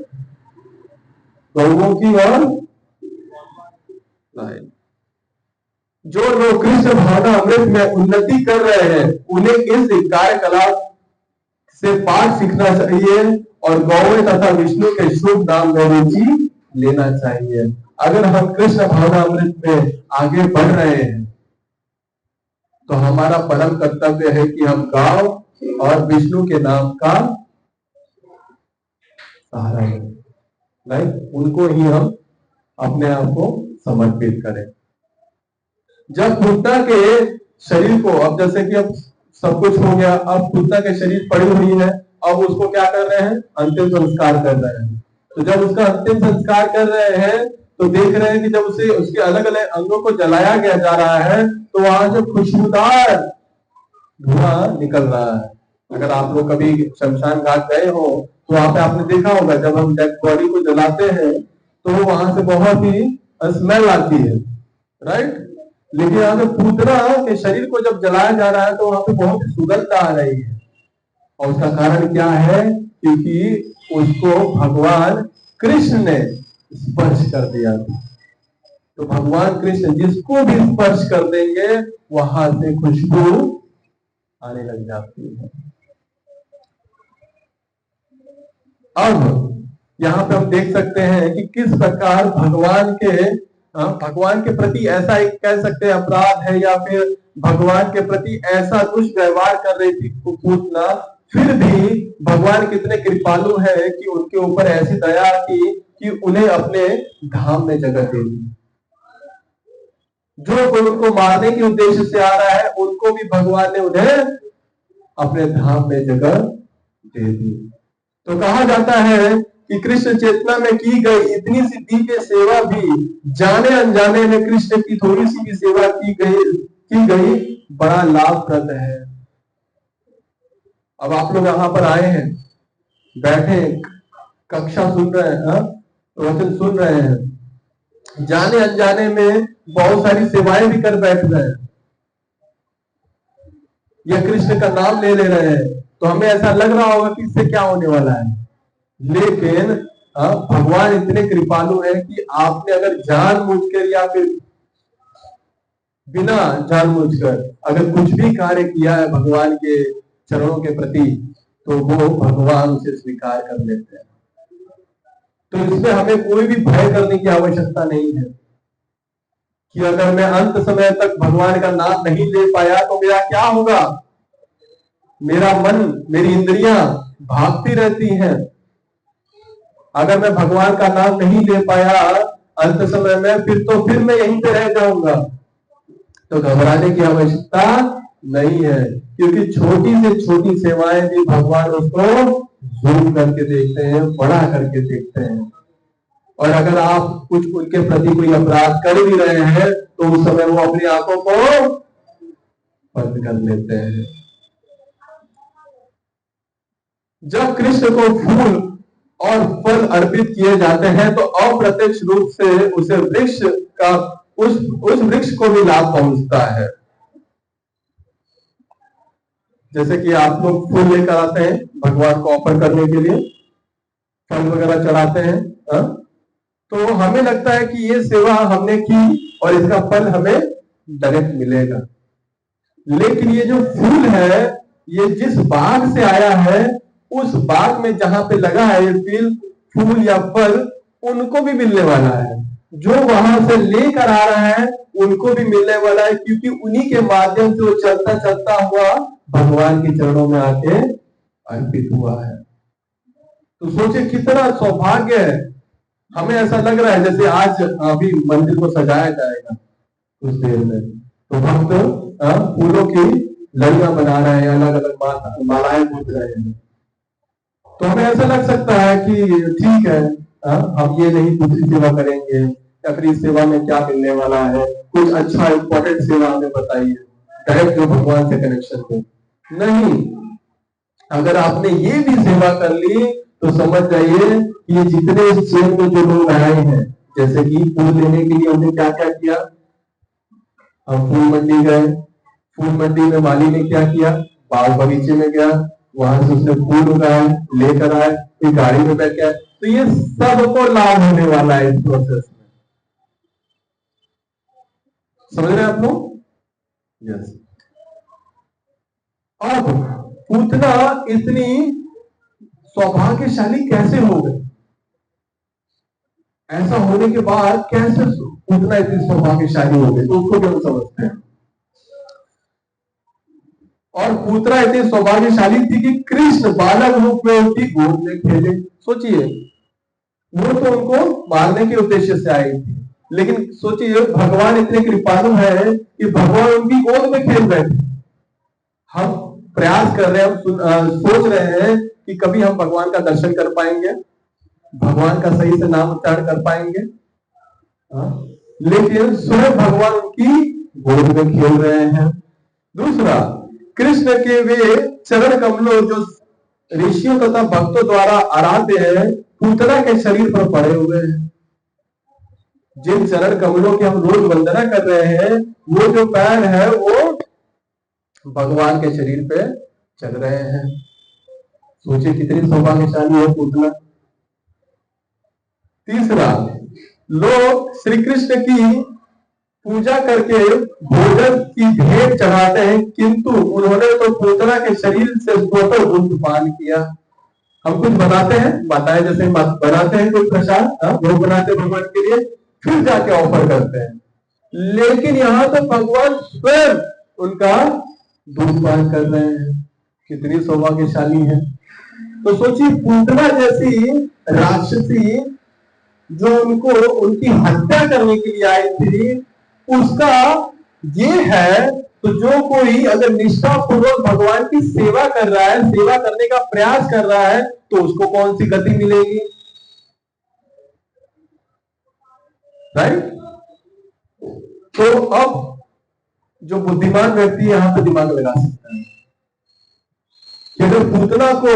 गौओं की और जो लोग कृष्ण भावना अमृत में उन्नति कर रहे हैं, उन्हें इस कार्यकलाप से पाठ सीखना चाहिए और गौवे तथा विष्णु के शुभ नाम में रुचि लेना चाहिए। अगर हम कृष्ण भावना अमृत में आगे बढ़ रहे हैं तो हमारा परम कर्तव्य है कि हम गौ और विष्णु के नाम का सहारा लें, राइट? उनको ही हम अपने आप को समर्पित करें। जब पूतना के शरीर को, अब जैसे कि अब सब कुछ हो गया, अब पूतना के शरीर पड़ी हुई है, अब उसको क्या कर रहे हैं? अंतिम संस्कार कर रहे हैं। तो जब उसका अंतिम संस्कार कर रहे हैं तो देख रहे हैं कि जब उसे उसके अलग अलग अंगों को जलाया गया जा रहा है तो वहां से खुशबूदार धुआं निकल रहा है। अगर आप लोग कभी शमशान घाट गए हो तो वहां पे आपने देखा होगा, जब हम डेड बॉडी को जलाते हैं तो वहां से बहुत ही स्मेल आती है, राइट? लेकिन यहाँ पे पूतना के शरीर को जब जलाया जा रहा है तो वहां पे बहुत ही सुगंध आ रही है। और उसका कारण क्या है? क्योंकि उसको भगवान कृष्ण ने स्पर्श कर दिया था। तो भगवान कृष्ण जिसको भी स्पर्श कर देंगे वहां से खुशबू आने लग जाती है। अब यहाँ पे हम देख सकते हैं कि किस प्रकार भगवान के प्रति ऐसा एक कह सकते हैं अपराध है, या फिर भगवान के प्रति ऐसा दुष्व्यवहार कर रही थी पूतना, फिर भी भगवान कितने कृपालु है कि उनके ऊपर ऐसी दया की कि उन्हें अपने धाम में जगह दे दी। जो कोई उनको मारने के उद्देश्य से आ रहा है उनको भी भगवान ने उन्हें अपने धाम में जगह दे दी। तो कहा जाता है कि कृष्ण चेतना में की गई इतनी सी दिव्य सेवा भी जाने अनजाने में कृष्ण की थोड़ी सी भी सेवा की गई बड़ा लाभप्रद है। अब आप लोग यहाँ पर आए हैं, बैठे कक्षा सुन रहे हैं, वचन सुन रहे हैं, जाने अनजाने में बहुत सारी सेवाएं भी कर बैठ रहे हैं या कृष्ण का नाम ले रहे हैं, तो हमें ऐसा लग रहा होगा कि इससे क्या होने वाला है। लेकिन भगवान इतने कृपालु है कि आपने अगर जानबूझकर या फिर बिना जानबूझकर अगर कुछ भी कार्य किया है भगवान के चरणों के प्रति, तो वो भगवान उसे स्वीकार कर लेते हैं। तो इसमें हमें कोई भी भय करने की आवश्यकता नहीं है कि अगर मैं अंत समय तक भगवान का नाम नहीं ले पाया तो मेरा क्या होगा। मेरा मन, मेरी इंद्रियां भागती रहती हैं। अगर मैं भगवान का नाम नहीं ले पाया अंत समय में, फिर मैं यहीं पे रह जाऊंगा। तो घबराने की आवश्यकता नहीं है, क्योंकि छोटी से छोटी सेवाएं भी भगवान उसको जूम करके देखते हैं, बड़ा करके देखते हैं। और अगर आप कुछ उनके प्रति कोई अपराध कर भी रहे हैं तो उस समय वो अपनी आंखों को बंद कर लेते हैं। जब कृष्ण को फूल और फल अर्पित किए जाते हैं तो अप्रत्यक्ष रूप से उसे वृक्ष का उस वृक्ष को भी लाभ पहुंचता है। जैसे कि आप लोग फूल लेकर आते हैं भगवान को ऑफर करने के लिए, फल वगैरह चढ़ाते हैं, तो हमें लगता है कि ये सेवा हमने की और इसका फल हमें डायरेक्ट मिलेगा। लेकिन ये जो फूल है, ये जिस बाग से आया है, उस बाग में जहां पे लगा है ये फूल या फल, उनको भी मिलने वाला है। जो वहां से लेकर आ रहा है उनको भी मिलने वाला है, क्योंकि उन्हीं के माध्यम से वो चलता चलता हुआ भगवान के चरणों में आके अर्पित हुआ है। तो सोचिए कितना सौभाग्य है। हमें ऐसा लग रहा है जैसे आज अभी मंदिर को सजाया जाएगा कुछ देर में, तो भक्त फूलों की लड़ियां बना रहे हैं, अलग अलग मालाएं गूंथ रहे हैं। तो हमें ऐसा लग सकता है कि ठीक है, हम ये नहीं दूसरी सेवा करेंगे, या फिर इस सेवा में क्या मिलने वाला है, कुछ अच्छा इंपॉर्टेंट सेवा हमें बताइए, डायरेक्ट जो भगवान से कनेक्शन हो। नहीं, अगर आपने ये भी सेवा कर ली तो समझ जाइए कि ये जितने इस चेन में जो लोग आए हैं, जैसे कि फूल लेने के लिए हमने क्या क्या किया, हम फूल मंडी गए, फूल मंडी में माली ने क्या किया, बाग बगीचे में गया, वहां से उसने फूल उगाए, लेकर आए, फिर गाड़ी में बैठ गया। तो ये सबको लाभ होने वाला है इस प्रोसेस में। समझ रहे हैं आप लोग? यस। अब पूतना इतनी सौभाग्यशाली कैसे हो गए? ऐसा होने के बाद कैसे पूतना इतनी सौभाग्यशाली हो गई, तो उसको भी हम समझते हैं। और पूतना इतनी सौभाग्यशाली थी कि कृष्ण बालक रूप में उनकी गोद में खेले। सोचिए, वो तो उनको मारने के उद्देश्य से आई थी, लेकिन सोचिए भगवान इतने कृपालु है कि भगवान उनकी गोद में खेल रहे थे। हम प्रयास कर रहे हैं, हम सोच रहे हैं कि कभी हम भगवान का दर्शन कर पाएंगे, भगवान का सही से नाम उच्चारण कर पाएंगे, लेकिन स्वयं भगवान उनकी गोद में खेल रहे हैं। दूसरा, कृष्ण के वे चरण कमलों जो ऋषियों तथा भक्तों द्वारा आराध्य है, पूतना के शरीर पर पड़े हुए हैं। जिन चरण कमलों की हम रोज वंदना कर रहे हैं, वो जो पैर है वो भगवान के शरीर पे चल रहे हैं। सोचिए कितनी सौभाग्यशाली है पूतना। तीसरा, लोग श्री कृष्ण की पूजा करके भोजन की भेंट चढ़ाते हैं, किंतु उन्होंने तो पूतना के शरीर से स्वतः दुग्ध पान किया। हम कुछ बनाते हैं, माताएं जैसे बनाते हैं कोई प्रसाद, भोग बनाते हैं भगवान के लिए, फिर जाके ऑफर करते हैं। लेकिन यहाँ तो भगवान स्वयं उनका दूध पान कर रहे हैं। कितनी सौभाग्यशाली है। तो सोचिए पूतना जैसी राक्षसी जो उनको उनकी हत्या करने के लिए आई थी, उसका ये है, तो जो कोई अगर निष्ठा पूर्वक भगवान की सेवा कर रहा है, सेवा करने का प्रयास कर रहा है, तो उसको कौन सी गति मिलेगी? राइट? तो अब जो बुद्धिमान व्यक्ति यहां पर दिमाग लगा सकता है कि अगर पूतना को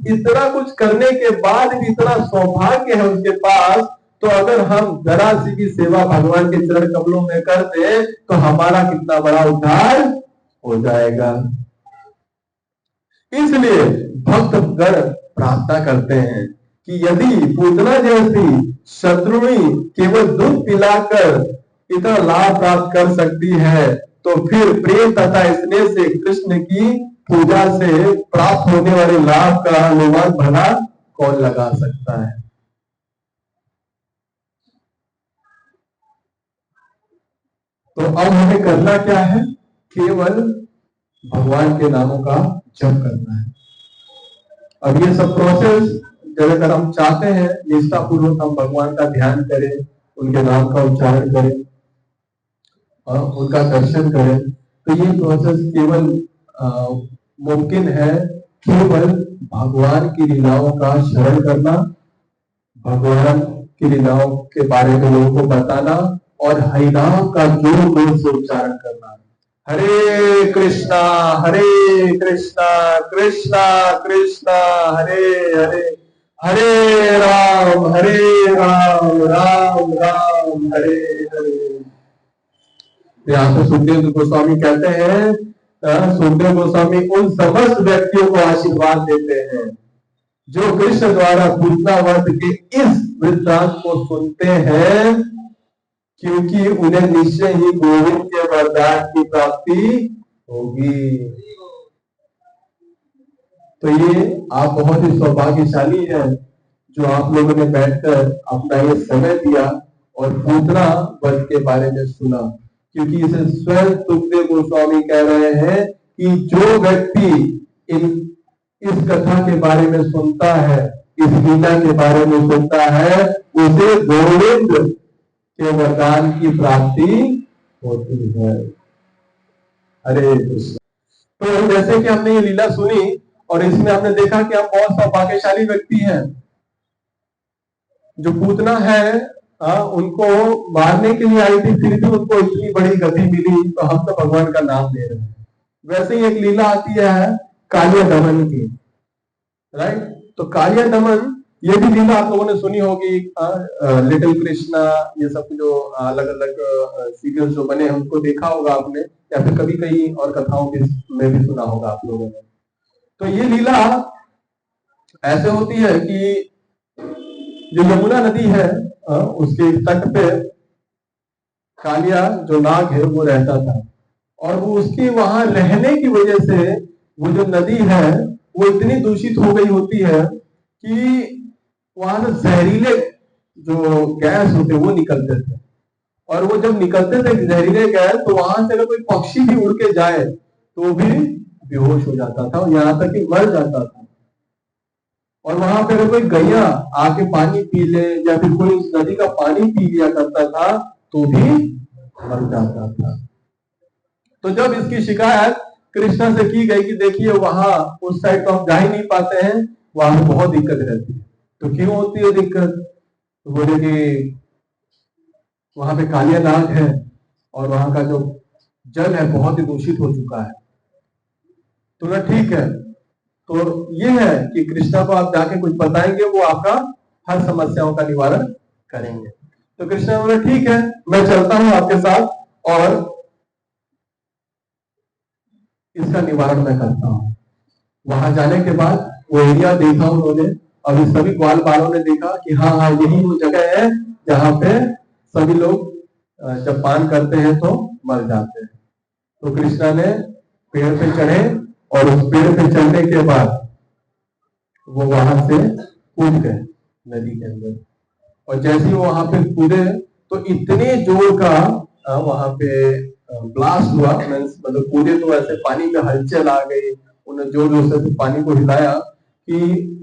इतना कुछ करने के बाद भी इतना सौभाग्य है उसके पास, तो अगर हम जरा सी भी सेवा भगवान के चरण कमलों में कर दे तो हमारा कितना बड़ा उद्धार हो जाएगा। इसलिए भक्तगण प्रार्थना करते हैं कि यदि पूतना जैसी शत्रुणी केवल दूध पिलाकर इतना लाभ प्राप्त कर सकती है, तो फिर प्रेम तथा स्नेह से कृष्ण की पूजा से प्राप्त होने वाले लाभ का अनुमान भला कौन लगा सकता है। तो अब हमें करना क्या है? केवल भगवान के नामों का जप करना है। अब ये सब प्रोसेस जब अगर हम चाहते हैं निष्ठा पूर्वक हम भगवान का ध्यान करें, उनके नाम का उच्चारण करें, उनका दर्शन करें। तो ये प्रोसेस केवल मुमकिन है केवल भगवान की लीलाओं का शरण करना, भगवान की लीलाओं के बारे में लोगों को बताना और हरिनाम का जोर जोर से उच्चारण करना। हरे कृष्णा कृष्णा कृष्णा हरे हरे, हरे राम राम राम हरे हरे। यहाँ पे सुखदेव गोस्वामी कहते हैं, सुखदेव गोस्वामी उन समस्त व्यक्तियों को आशीर्वाद देते हैं जो कृष्ण द्वारा पूतनावध के इस वृत्तांत को सुनते हैं, क्योंकि उन्हें निश्चय ही गोविंद के वरदान की प्राप्ति होगी। तो ये आप बहुत ही सौभाग्यशाली हैं जो आप लोगों ने बैठकर अपना ये समय दिया और पूतना वध के बारे में सुना, क्योंकि इसे स्वयं सुखदेव गोस्वामी कह रहे हैं कि जो व्यक्ति इस कथा के बारे में सुनता है, इस लीला के बारे में सुनता है, उसे गोविंद के वरदान की प्राप्ति होती है। हरे कृष्ण। तो जैसे कि हमने ये लीला सुनी और इसमें हमने देखा कि हम बहुत सौभाग्यशाली व्यक्ति हैं। जो पूतना है उनको मारने के लिए आई थी, फिर भी उनको इतनी बड़ी गति मिली, तो हम तो भगवान का नाम ले रहे हैं। वैसे ही एक लीला आती है कालिया दमन की, राइट। तो कालिया दमन ये भी लीला आप लोगों ने सुनी होगी, लिटिल कृष्णा, ये सब जो अलग अलग सीरियल्स जो बने हैं उनको देखा होगा आपने, या फिर कभी कहीं और कथाओं में भी सुना होगा आप लोगों ने। तो ये लीला ऐसे होती है कि जो यमुना नदी है उसके तट पे कालिया जो नाग है वो रहता था, और वो उसके वहां रहने की वजह से वो जो नदी है वो इतनी दूषित हो गई होती है कि वहां से जहरीले जो गैस होते वो निकलते थे, और वो जब निकलते थे जहरीले गैस, तो वहां से अगर कोई पक्षी भी उड़ के जाए तो भी बेहोश हो जाता था और यहाँ तक कि मर जाता था। और वहां पे अगर कोई गैया आके पानी पी ले या फिर कोई उस नदी का पानी पी लिया करता था तो भी मर जाता था। तो जब इसकी शिकायत कृष्णा से की गई कि देखिए वहां उस साइड तो हम जा ही नहीं पाते हैं, वहां बहुत दिक्कत रहती है। तो क्यों होती है दिक्कत? तो बोले कि वहां पे कालिया नाग है और वहां का जो जल है बहुत ही दूषित हो चुका है। तो ना ठीक है, तो ये है कि कृष्णा को आप जाके कुछ बताएंगे, वो आपका हर समस्याओं का निवारण करेंगे। तो कृष्णा बोले ठीक है, मैं चलता हूं आपके साथ और इसका निवारण मैं करता हूं। वहां जाने के बाद वो एरिया देखा उन्होंने, और इस सभी ग्वाल बालों ने देखा कि हाँ हाँ यही वो जगह है जहां पे सभी लोग जब पान करते हैं तो मर जाते हैं। तो कृष्णा ने पेड़ पे चढ़े और उस पेड़ पे चढ़ने के बाद वो वहां से कूद गए नदी के अंदर, और जैसे ही वो वहां पे कूदे तो इतने जोर का वहां पे ब्लास्ट हुआ, मतलब कूदे तो ऐसे पानी में हलचल आ गई, उन्होंने जोर जोर से पानी को हिलाया कि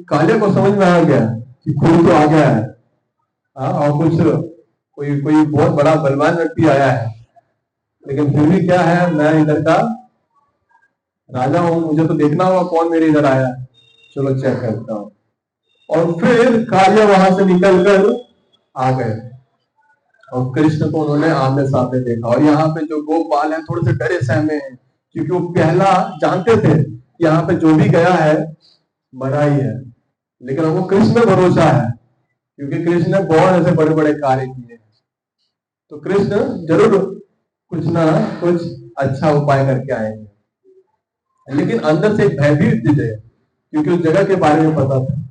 कालिया को समझ में आ गया कि खून तो आ गया है, और कुछ कोई कोई बहुत बड़ा बलवान व्यक्ति आया है, लेकिन फिर भी क्या है, मैं इधर का राजा हूं, मुझे तो देखना होगा कौन मेरे इधर आया है, चलो चेक करता हूं। और फिर कालिया वहां से निकलकर आ गए और कृष्ण को उन्होंने आमने सामने देखा। और यहाँ पे जो गोपाल है थोड़े से डरे सहमे हैं, क्योंकि वो पहला जानते थे कि यहाँ पे जो भी गया है मरा ही है, लेकिन उनको कृष्ण में भरोसा है क्योंकि कृष्ण ने बहुत ऐसे बड़े बड़े कार्य किए हैं। तो कृष्ण जरूर कुछ ना कुछ अच्छा उपाय करके आएंगे, लेकिन अंदर से एक भयभीत थी क्योंकि उस जगह के बारे में पता था।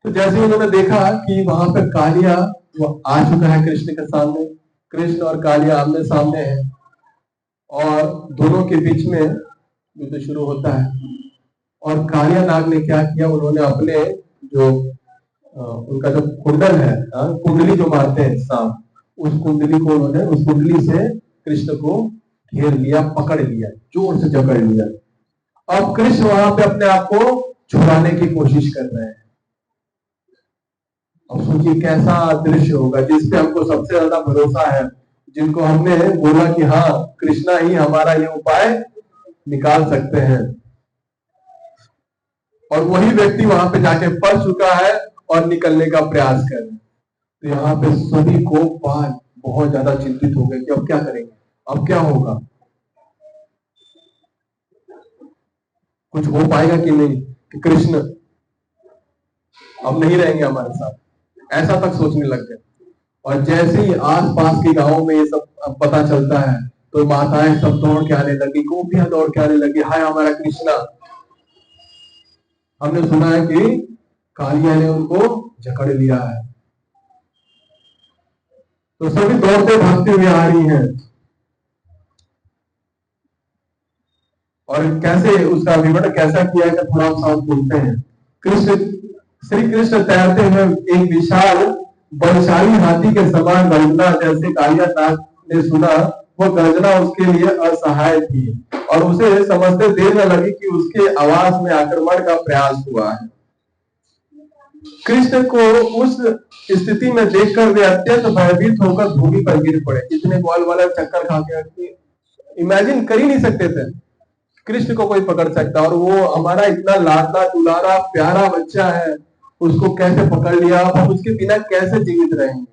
तो जैसे उन्होंने देखा कि वहां पर कालिया वो आ चुका है कृष्ण के सामने, कृष्ण और कालिया आमने सामने हैं और दोनों के बीच में युद्ध शुरू होता है। और कालिया नाग ने क्या किया, उन्होंने अपने जो उनका जो कुंडल है, कुंडली जो मारते हैं सांप, उस कुंडली को उन्होंने उस कुंडली से कृष्ण को घेर लिया, पकड़ लिया, जोर से जकड़ लिया। अब कृष्ण वहां पे अपने आप को छुड़ाने की कोशिश कर रहे हैं। अब सोचिए कैसा दृश्य होगा, जिसपे हमको सबसे ज्यादा भरोसा है, जिनको हमने बोला कि हाँ कृष्णा ही हमारा ये उपाय निकाल सकते हैं, और वही व्यक्ति वहां पे जाके फंस चुका है और निकलने का प्रयास कर रहे हैं। तो यहाँ पे सभी को बात बहुत ज्यादा चिंतित हो गए कि अब क्या करेंगे, अब क्या होगा, कुछ हो पाएगा कि नहीं, कि कृष्ण अब नहीं रहेंगे हमारे साथ, ऐसा तक सोचने लग गए। और जैसे ही आसपास के गांवों में ये सब पता चलता है तो माताएं सब दौड़ के आने लगी, गोपियां दौड़ के आने लगी, हाय हमारा कृष्णा, हमने सुना है कि कालिया ने उनको जकड़ लिया है। तो सभी दौड़ते भागते हुए आ रही हैं, और कैसे उसका विवरण कैसा किया है थोड़ा साथ बोलते हैं। कृष्ण श्री कृष्ण तैरते हुए एक विशाल बलशाली हाथी के समान गर्जना, जैसे कालिया नाग ने सुना, वो गर्जना उसके लिए असहाय थी और उसे समझते देर न लगी कि उसके आवाज में आक्रमण का प्रयास हुआ है। कृष्ण को उस स्थिति में देखकर वे अत्यंत भयभीत होकर भूमि पर गिर पड़े। इतने बॉल वाला चक्कर खा के इमेजिन कर ही नहीं सकते थे कृष्ण को कोई पकड़ सकता, और वो हमारा इतना लाडला दुलारा प्यारा बच्चा है, उसको कैसे पकड़ लिया और उसके बिना कैसे जीवित रहेंगे,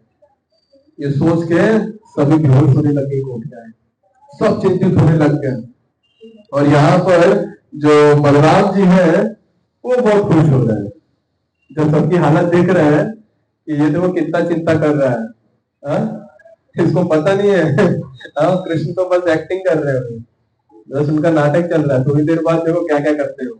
ये सोच के सभी बेहोश होने लगे, गोपियां सब चिंतित होने लग गए। और यहाँ पर जो बलराम जी हैं वो बहुत खुश हो रहे हैं, जब सबकी हालत देख रहे हैं कि ये देखो कितना चिंता कर रहा है, हा? इसको पता नहीं है कृष्ण तो बस एक्टिंग कर रहे हो, बस उनका नाटक चल रहा है, थोड़ी देर बाद देखो क्या क्या करते हो।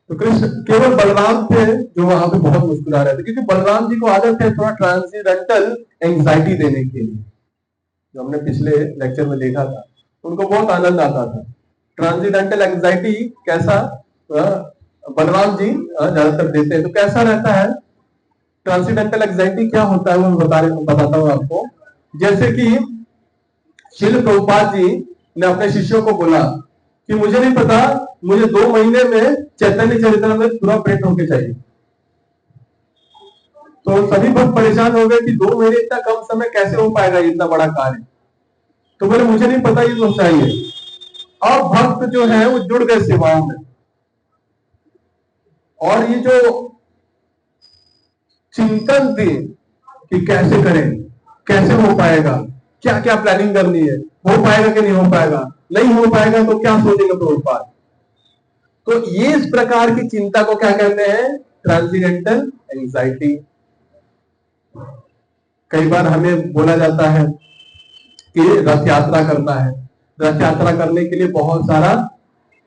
तो कृष्ण केवल बलराम थे जो वहां पे बहुत मुस्कुरा रहे थे, क्योंकि बलराम जी को आदत है थोड़ा ट्रांसीडेंटल एंजाइटी देने के लिए, जो हमने पिछले लेक्चर में देखा था, उनको बहुत आनंद आता था। ट्रांसीडेंटल एंजाइटी कैसा बलराम जी ज्यादातर देते हैं। तो कैसा रहता है ट्रांसीडेंटल एंजाइटी, क्या होता है वो बताता हूँ आपको। जैसे कि शिल प्रभुपाद जी ने अपने शिष्यों को बोला कि मुझे नहीं पता, मुझे 2 महीने में चैतन्य चरितामृत पूरा प्रिंट होके चाहिए। तो सभी बहुत परेशान हो गए कि 2 महीने इतना कम समय कैसे हो पाएगा इतना बड़ा कार्य। तो बोले मुझे नहीं पता, ये तो चाहिए। और भक्त जो है वो जुड़ गए सेवाओं में, और ये जो चिंतन थी कि कैसे करें, कैसे हो पाएगा, क्या क्या प्लानिंग करनी है, हो पाएगा कि नहीं हो पाएगा, नहीं हो पाएगा तो क्या सोचेंगे प्रभुपाद। तो ये इस प्रकार की चिंता को क्या कहते हैं, ट्रांसीडेंटल एंजाइटी। कई बार हमें बोला जाता है कि रथ यात्रा करना है, रथ यात्रा करने के लिए बहुत सारा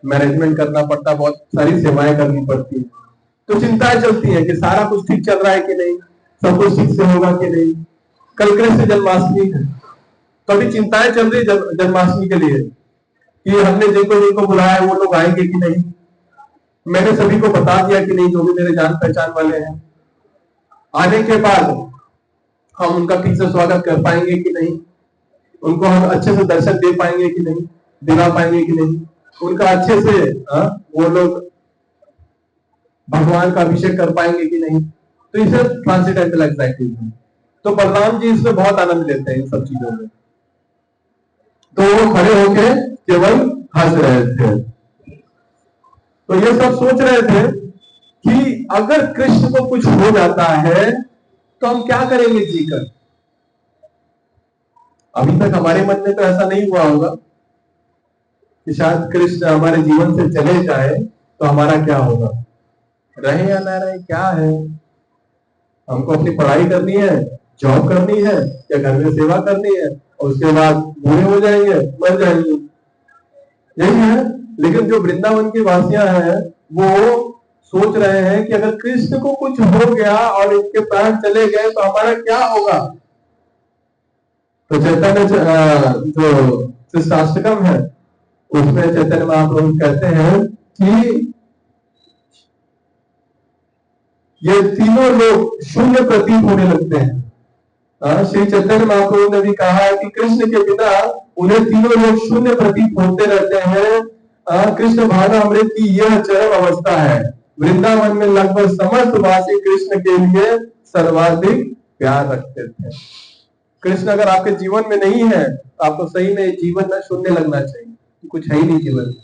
मैनेजमेंट करना पड़ता है, बहुत सारी सेवाएं करनी पड़ती है। तो चिंताएं चलती है कि सारा कुछ ठीक चल रहा है कि नहीं, सब कुछ ठीक से होगा कि नहीं। कल कृष्ण जन्माष्टमी है, तो अभी चिंताएं चल रही जन्माष्टमी के लिए कि हमने जिनको बुलाया वो लोग आएंगे कि नहीं, मैंने सभी को बता दिया कि नहीं, जो भी मेरे जान पहचान वाले हैं। आने के बाद हम उनका ठीक से स्वागत कर पाएंगे कि नहीं, उनको हम अच्छे से दर्शन दे पाएंगे कि नहीं, दिला पाएंगे कि नहीं, उनका अच्छे से वो लोग भगवान का अभिषेक कर पाएंगे कि नहीं। तो इसे ट्रांसीडेंटल एंजाइटी है। तो बलराम जी इसमें बहुत आनंद लेते हैं इन सब चीजों में। तो वो खड़े होके केवल हंस रहे थे। तो ये सब सोच रहे थे कि अगर कृष्ण को कुछ हो जाता है तो हम क्या करेंगे जीकर। अभी तक हमारे मन में तो ऐसा नहीं हुआ होगा कि शायद कृष्ण हमारे जीवन से चले जाए तो हमारा क्या होगा, रहे या ना रहे क्या है, हमको अपनी पढ़ाई करनी है, जॉब करनी है, या घर में सेवा करनी है, और उसके बाद बूढ़े हो जाएंगे, मर जाएंगे, यही है। लेकिन जो वृंदावन की वासियां हैं वो सोच रहे हैं कि अगर कृष्ण को कुछ हो गया और इनके प्राण चले गए तो हमारा क्या होगा। तो चैतन्य जो शिष्टाष्टकम है उसमें चैतन्य महाप्रभु कहते हैं कि ये तीनों लोग शून्य प्रतीत होने लगते हैं। श्री चैतन्य महाप्रभु ने भी कहा कि कृष्ण के बिना उन्हें तीनों लोग शून्य प्रतीत होते रहते हैं। कृष्ण भावनामृत की यह चरम अवस्था है। वृंदावन में लगभग समस्त वासी कृष्ण के लिए सर्वाधिक प्यार रखते थे। कृष्ण अगर आपके जीवन में नहीं है तो आपको सही में जीवन में शून्य लगना चाहिए, कुछ है ही नहीं जीवन में।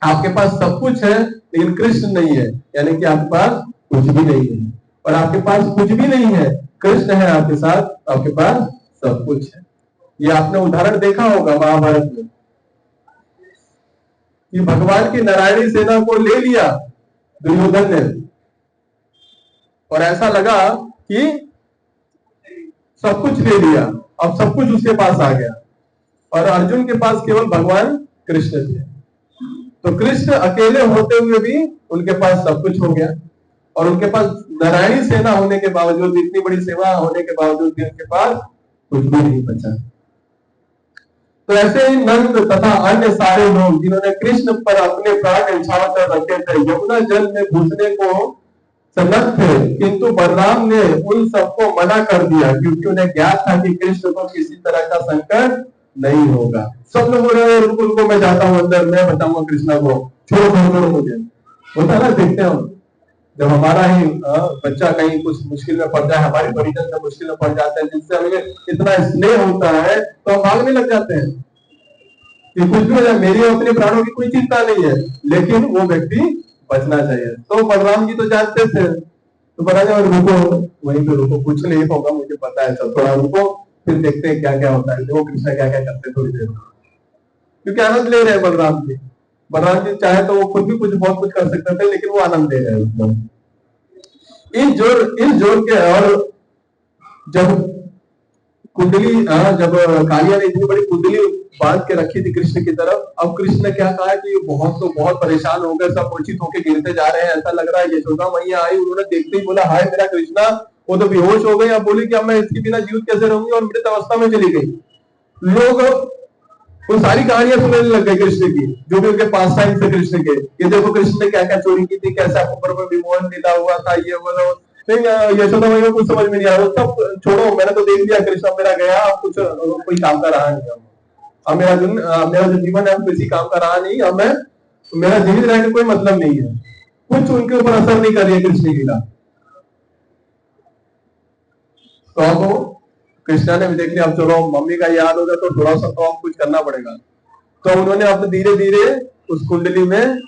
आपके पास सब कुछ है लेकिन कृष्ण नहीं है, यानी कि आपके पास कुछ भी नहीं है। और आपके पास कुछ भी नहीं है, कृष्ण है आपके साथ, आपके पास सब कुछ है। ये आपने उदाहरण देखा होगा महाभारत में कि भगवान की नारायणी सेना को ले लिया दुर्योधन ने, और ऐसा लगा कि सब कुछ ले लिया, अब सब कुछ उसके पास आ गया, और अर्जुन के पास केवल भगवान कृष्ण थे। तो कृष्ण अकेले होते हुए भी उनके पास सब कुछ हो गया, और उनके पास नारायणी सेना होने के बावजूद, इतनी बड़ी सेवा होने के बावजूद भी उनके पास कुछ भी नहीं बचा। तो ऐसे ही नंद तथा अन्य सारे लोग जिन्होंने कृष्ण पर अपने प्राण न्यौछावर कर रखे थे, यमुना जल में घुसने को सनक थे, किंतु बलराम ने उन सबको मना कर दिया, क्योंकि उन्हें ज्ञात था कि कृष्ण को किसी तरह का संकट नहीं होगा। सब लोग बोल रहे हैं रुको मैं जाता हूँ अंदर, मैं बताऊंगा कृष्णा को, छोड़ो मुझे। होता ना, देखते हो जब हमारा ही बच्चा कहीं कुछ मुश्किल में पड़ जाए, हमारे परिजन जब मुश्किल में पड़ जाते हैं, जिससे हमें इतना स्नेह होता है तो हम भागने लग जाते हैं कि कुछ भी हो जाए, मेरी अपने प्राणों की कोई चिंता नहीं है, लेकिन वो व्यक्ति बचना चाहिए। तो बलराम जी तो जानते थे, तो बलराम रुको, वहीं पे रुको, कुछ नहीं होगा, मुझे पता है, सब थोड़ा रुको, फिर देखते हैं क्या क्या होता है। देखो कृष्णा क्या क्या करते थोड़ी देर, क्योंकि आनंद ले रहे हैं बलराम जी। बलराम जी चाहे तो वो खुद भी कुछ बहुत कुछ कर सकते थे, लेकिन वो आनंद ले रहे हैं इस जोर के। और जब कुंडली, जब कालिया ने इतनी बड़ी कुंडली बांध के रखी थी कृष्ण की तरफ, अब कृष्ण ने क्या कहा कि बहुत परेशान हो गए, सब मूर्छित होकर गिरते जा रहे हैं, ऐसा लग रहा है। यशोदा मैया आई, उन्होंने देखते ही बोला हाय मेरा कृष्णा, वो तो बेहोश हो गई। अब बोली कि अब मैं इसके बिना जीवित कैसे रहूंगी, और मृत अवस्था में चली गई। लोग वो सारी कहानियां सुनने लग गए कृष्ण की, जो भी उनके पास टाइम से कृष्ण के, ये देखो कृष्ण ने क्या क्या चोरी की थी, कैसे ऊपर में विमोहन मिला हुआ था, ये वो नहीं। यशोदा मैया कुछ समझ में नहीं आ रहा, सब छोड़ो, मैंने तो देख लिया कृष्ण मेरा गया, अब कुछ कोई काम का रहा नहीं। अब मेरा जो जीवन है किसी काम का रहा नहीं, अब मैं मेरा जीवित रहने का कोई मतलब नहीं है। कुछ उनके ऊपर असर नहीं कर रही है कृष्ण की लीला। तो अब कृष्णा ने भी देख लिया, अब चलो मम्मी का याद होगा तो थोड़ा सा तो कुछ करना पड़ेगा। तो उन्होंने अब धीरे धीरे उस कुंडली में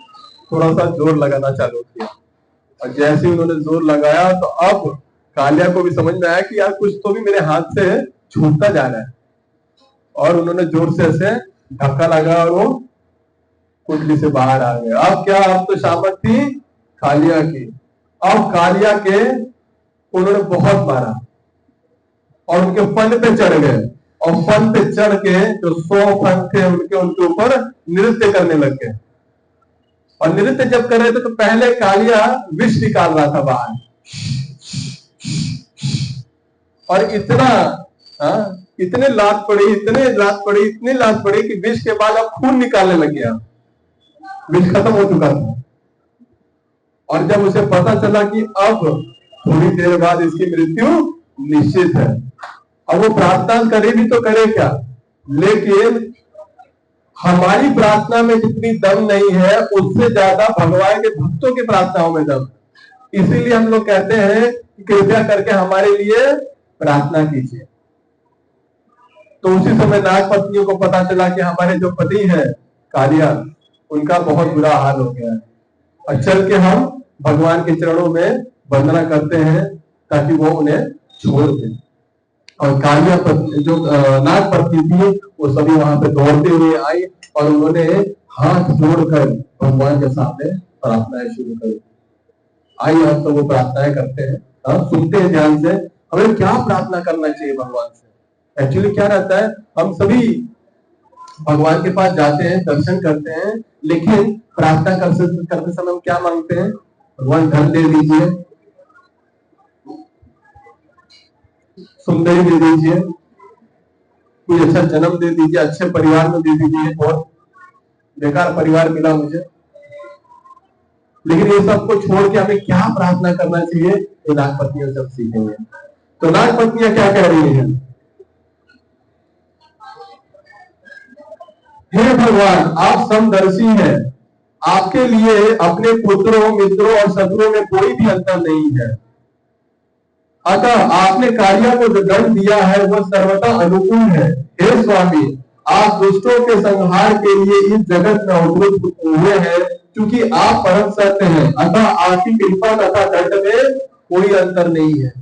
थोड़ा सा जोर लगाना चालू किया, और जैसे ही उन्होंने जोर लगाया तो अब कालिया को भी समझ में आया कि यार कुछ तो भी मेरे हाथ से छूटता जा रहा है, और उन्होंने जोर से ऐसे धक्का लगा और वो कुंडली से बाहर आ गए। अब क्या, अब तो शामत थी कालिया की। अब कालिया के उन्होंने बहुत मारा और उनके फन पे चढ़ गए, और फन पे चढ़ के जो 100 फन थे उनके ऊपर नृत्य करने लग गए। और नृत्य जब कर रहे थे तो पहले कालिया विष निकाल रहा था बाहर, और इतने लात पड़ी कि विष के बाद अब खून निकालने लग गया, विष खत्म हो चुका था। और जब उसे पता चला कि अब थोड़ी देर बाद इसकी मृत्यु निश्चित है, अब वो प्रार्थना करे भी तो करे क्या, लेकिन हमारी प्रार्थना में जितनी दम नहीं है उससे ज्यादा भगवान के भक्तों की प्रार्थनाओं में दम। इसीलिए हम लोग कहते हैं कि कृपया करके हमारे लिए प्रार्थना कीजिए। तो उसी समय नाग पत्नियों को पता चला कि हमारे जो पति है कालिया, उनका बहुत बुरा हाल हो गया है, और चल के हम भगवान के चरणों में वंदना करते हैं ताकि वो उन्हें छोड़ दे। और कालिया पत्नी, जो नाग पत्नी थी, वो सभी वहां पे दौड़ते हुए आई, और उन्होंने हाथ जोड़कर भगवान के सामने प्रार्थनाएं शुरू कर। आइए हम तो वो प्रार्थनाएं करते हैं, सुनते हैं ध्यान से, हमें क्या प्रार्थना करना चाहिए भगवान से। एक्चुअली क्या रहता है, हम सभी भगवान के पास जाते हैं, दर्शन करते हैं, लेकिन प्रार्थना करते समय हम क्या मांगते हैं, भगवान धन दे दीजिए, सुंदरी दे दीजिए, कोई अच्छा जन्म दे दीजिए, अच्छे परिवार में दे दीजिए, बहुत बेकार परिवार मिला मुझे। लेकिन ये सब को छोड़ के हमें क्या प्रार्थना करना चाहिए, ये नागपत्नियों से सीखेंगे। तो नागपत्नियां क्या कह रही हैं, हे भगवान आप समदर्शी हैं, आपके लिए अपने पुत्रों, मित्रों और शत्रुओं में कोई भी अंतर नहीं है। अतः आपने कालिया को जो दंड दिया है वह सर्वथा अनुकूल है। हे स्वामी, आप दुष्टों के संहार के लिए इस जगत में अवतरित हुए हैं, क्योंकि आप परम सत्य हैं। अतः आपकी कृपा तथा दंड में कोई अंतर नहीं है।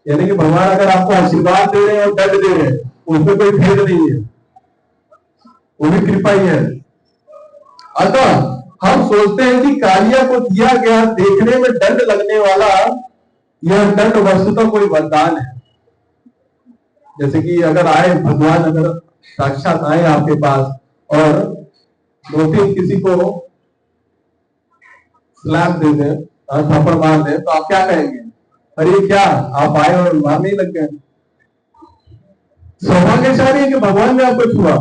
यानी कि भगवान अगर आपको आशीर्वाद दे रहे हैं और दंड दे रहे हैं, उसमें कोई भेद नहीं है, वो भी कृपा ही है। अतः हम सोचते हैं कि कालिया को दिया गया देखने में दंड लगने वाला यह दंड वस्तुतः कोई वरदान है। जैसे कि अगर आए भगवान, अगर साक्षात आए आपके पास और दो तीन किसी को स्लैप दे दे, थप्पड़ मार दे, तो आप क्या कहेंगे? अरे क्या आप आए और मारने ही लग गए? सौभाग्यशाली है कि भगवान ने आपको छुआ,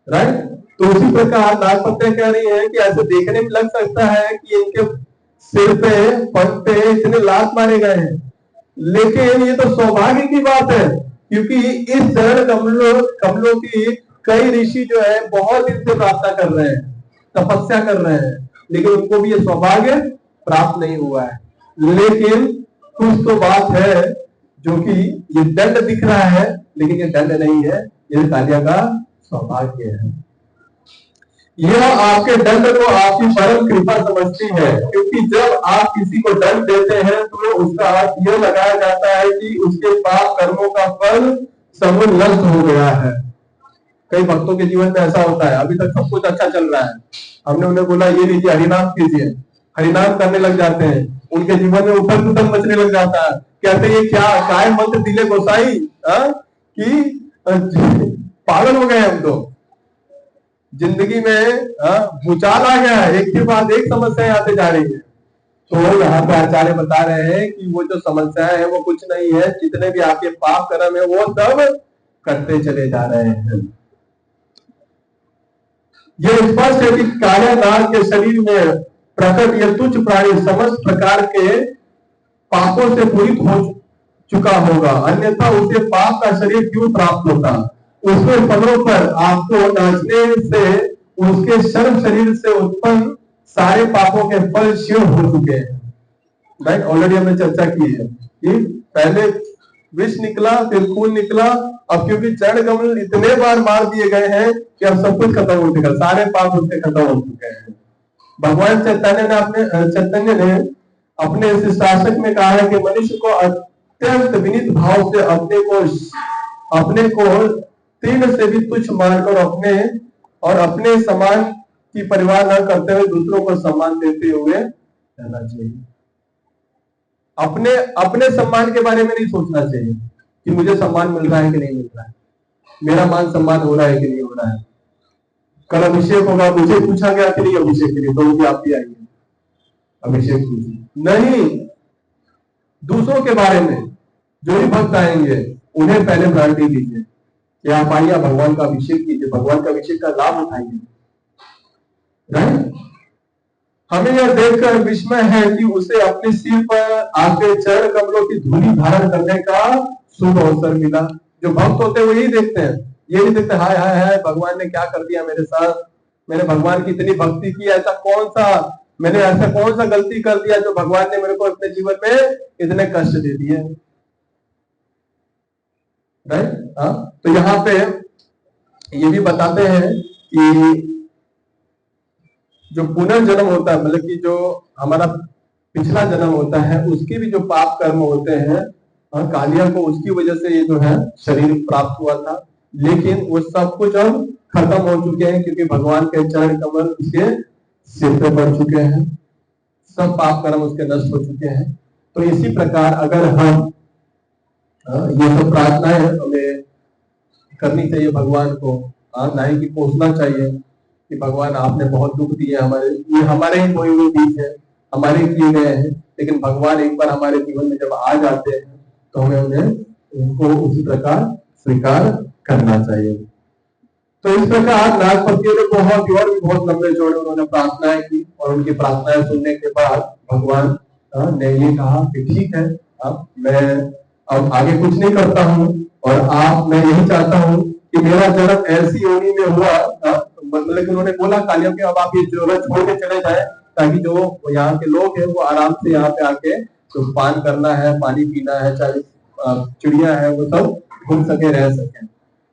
राइट? तो उसी प्रकार नागपत्ते कह रही है कि ऐसे देखने में लग सकता है कि इनके सिर पे, पग पे इतने लात मारे गए हैं, लेकिन ये तो सौभाग्य की बात है, क्योंकि इस चरण कमलों की कई ऋषि जो है बहुत इनसे प्रार्थना कर रहे हैं, तपस्या कर रहे हैं, लेकिन उनको भी ये सौभाग्य प्राप्त नहीं हुआ है। लेकिन कुछ तो बात है जो कि ये दंड दिख रहा है, लेकिन ये दंड नहीं है, ये कालिया का सौभाग्य है। यह आपके दंड को आपकी परम कृपा समझती है, क्योंकि जब आप किसी को दंड देते हैं तो उसका अर्थ यह लगाया जाता है कि उसके पाप कर्मों का फल समूल नष्ट हो गया है। कई भक्तों के जीवन में ऐसा होता है, अभी तक सब कुछ अच्छा चल रहा है, हमने उन्हें बोला ये लीजिए हरिनाम कीजिए, हरिनाम करने लग जाते हैं, उनके जीवन में उथल पुथल मचने लग जाता है, कहते ये क्या मंत्र दिले गोसाई कि पागल हो गए हम तो, जिंदगी में भूचाल आ गया है, एक के बाद एक समस्याएं आते जा रही है। तो यहाँ पे आचार्य बता रहे हैं कि वो जो समस्याएं है वो कुछ नहीं है, जितने भी आपके पाप कर्म है वो सब करते चले जा रहे हैं। ये स्पष्ट है कि काले नाग के शरीर में प्रकट यह तुच्छ प्राणी समस्त प्रकार के पापों से पूरित हो चुका होगा, अन्यथा उसे पाप का शरीर क्यों प्राप्त होता? उसके फलों पर आपको नाचने से उसके शर्म शरीर से उत्पन्न सारे पापों के फल क्षीण हो चुके हैं। राइट, ऑलरेडी हमने चर्चा की है कि पहले विष निकला, फिर खून निकला, अब क्योंकि चरण कमल इतने बार मार दिए गए हैं कि अब सब कुछ खत्म हो चुका, सारे पाप उसके खत्म हो चुके हैं। भगवान चैतन्य ने अपने इस शासक में कहा है कि मनुष्य को अत्यंत विनीत भाव से अपने को तीर्ण से भी तुच्छ मानकर अपने समान की परिवार न करते हुए दूसरों को सम्मान देते हुए रहना चाहिए। अपने सम्मान के बारे में नहीं सोचना चाहिए कि मुझे सम्मान मिल रहा है कि नहीं मिल रहा है, मेरा मान सम्मान हो रहा है कि नहीं हो रहा है। कल अभिषेक होगा, मुझे पूछा गया कि नहीं अभिषेक के लिए, तो भी आप भी आइए अभिषेक कीजिए। नहीं, दूसरों के बारे में जो भी भक्त आएंगे उन्हें पहले प्रायोरिटी दीजिए कि आप आइए भगवान का अभिषेक कीजिए, भगवान का अभिषेक का लाभ उठाइए। राइट, हमें यह देखकर विस्मय है कि उसे अपने सिर पर आपके चरण कमलों की धूलि धारण करने का शुभ अवसर मिला। जो भक्त होते हैं वो यही देखते हैं, ये नहीं देखते हाय हाय हाय भगवान ने क्या कर दिया मेरे साथ, मैंने भगवान की इतनी भक्ति की, मैंने ऐसा कौन सा गलती कर दिया जो भगवान ने मेरे को अपने जीवन में इतने कष्ट दे दिए। राइट, तो यहाँ पे ये भी बताते हैं कि जो पुनर्जन्म होता है, मतलब कि जो हमारा पिछला जन्म होता है, उसके भी जो पाप कर्म होते हैं, कालिया को उसकी वजह से ये जो है शरीर प्राप्त हुआ था, लेकिन वो सब कुछ अब खत्म हो चुके हैं क्योंकि भगवान के चरण कमल उसके सिर पे पड़ चुके हैं, सब पाप कर्म उसके नष्ट हो चुके हैं। तो इसी प्रकार अगर हम ये सब प्रार्थनाएं हमें करनी चाहिए भगवान को, नहीं कि पूछना चाहिए कि भगवान आपने बहुत दुख दिए, ये हमारे ही बोए हुए बीज है, हमारे किए गए हैं, लेकिन भगवान एक बार हमारे जीवन में जब आ जाते हैं तो हमें उनको उसी प्रकार स्वीकार करना चाहिए। तो इस प्रकार नागपतियों ने बहुत लंबे चौड़े उन्होंने प्रार्थनाएं की, और उनकी प्रार्थनाएं सुनने के बाद भगवान ने ये कहा कि ठीक है, मैं अब आगे कुछ नहीं करता हूँ, और मैं यही चाहता हूँ कि मेरा जन्म ऐसी योनि में हुआ, मतलब कि उन्होंने बोला कालिया कि अब आप ये जगह छोड़ के चले जाए, ताकि जो यहाँ के लोग हैं वो आराम से यहाँ पे आके तो पान करना है, पानी पीना है, चाहे चिड़िया है वो सब घूम सके, रह सके।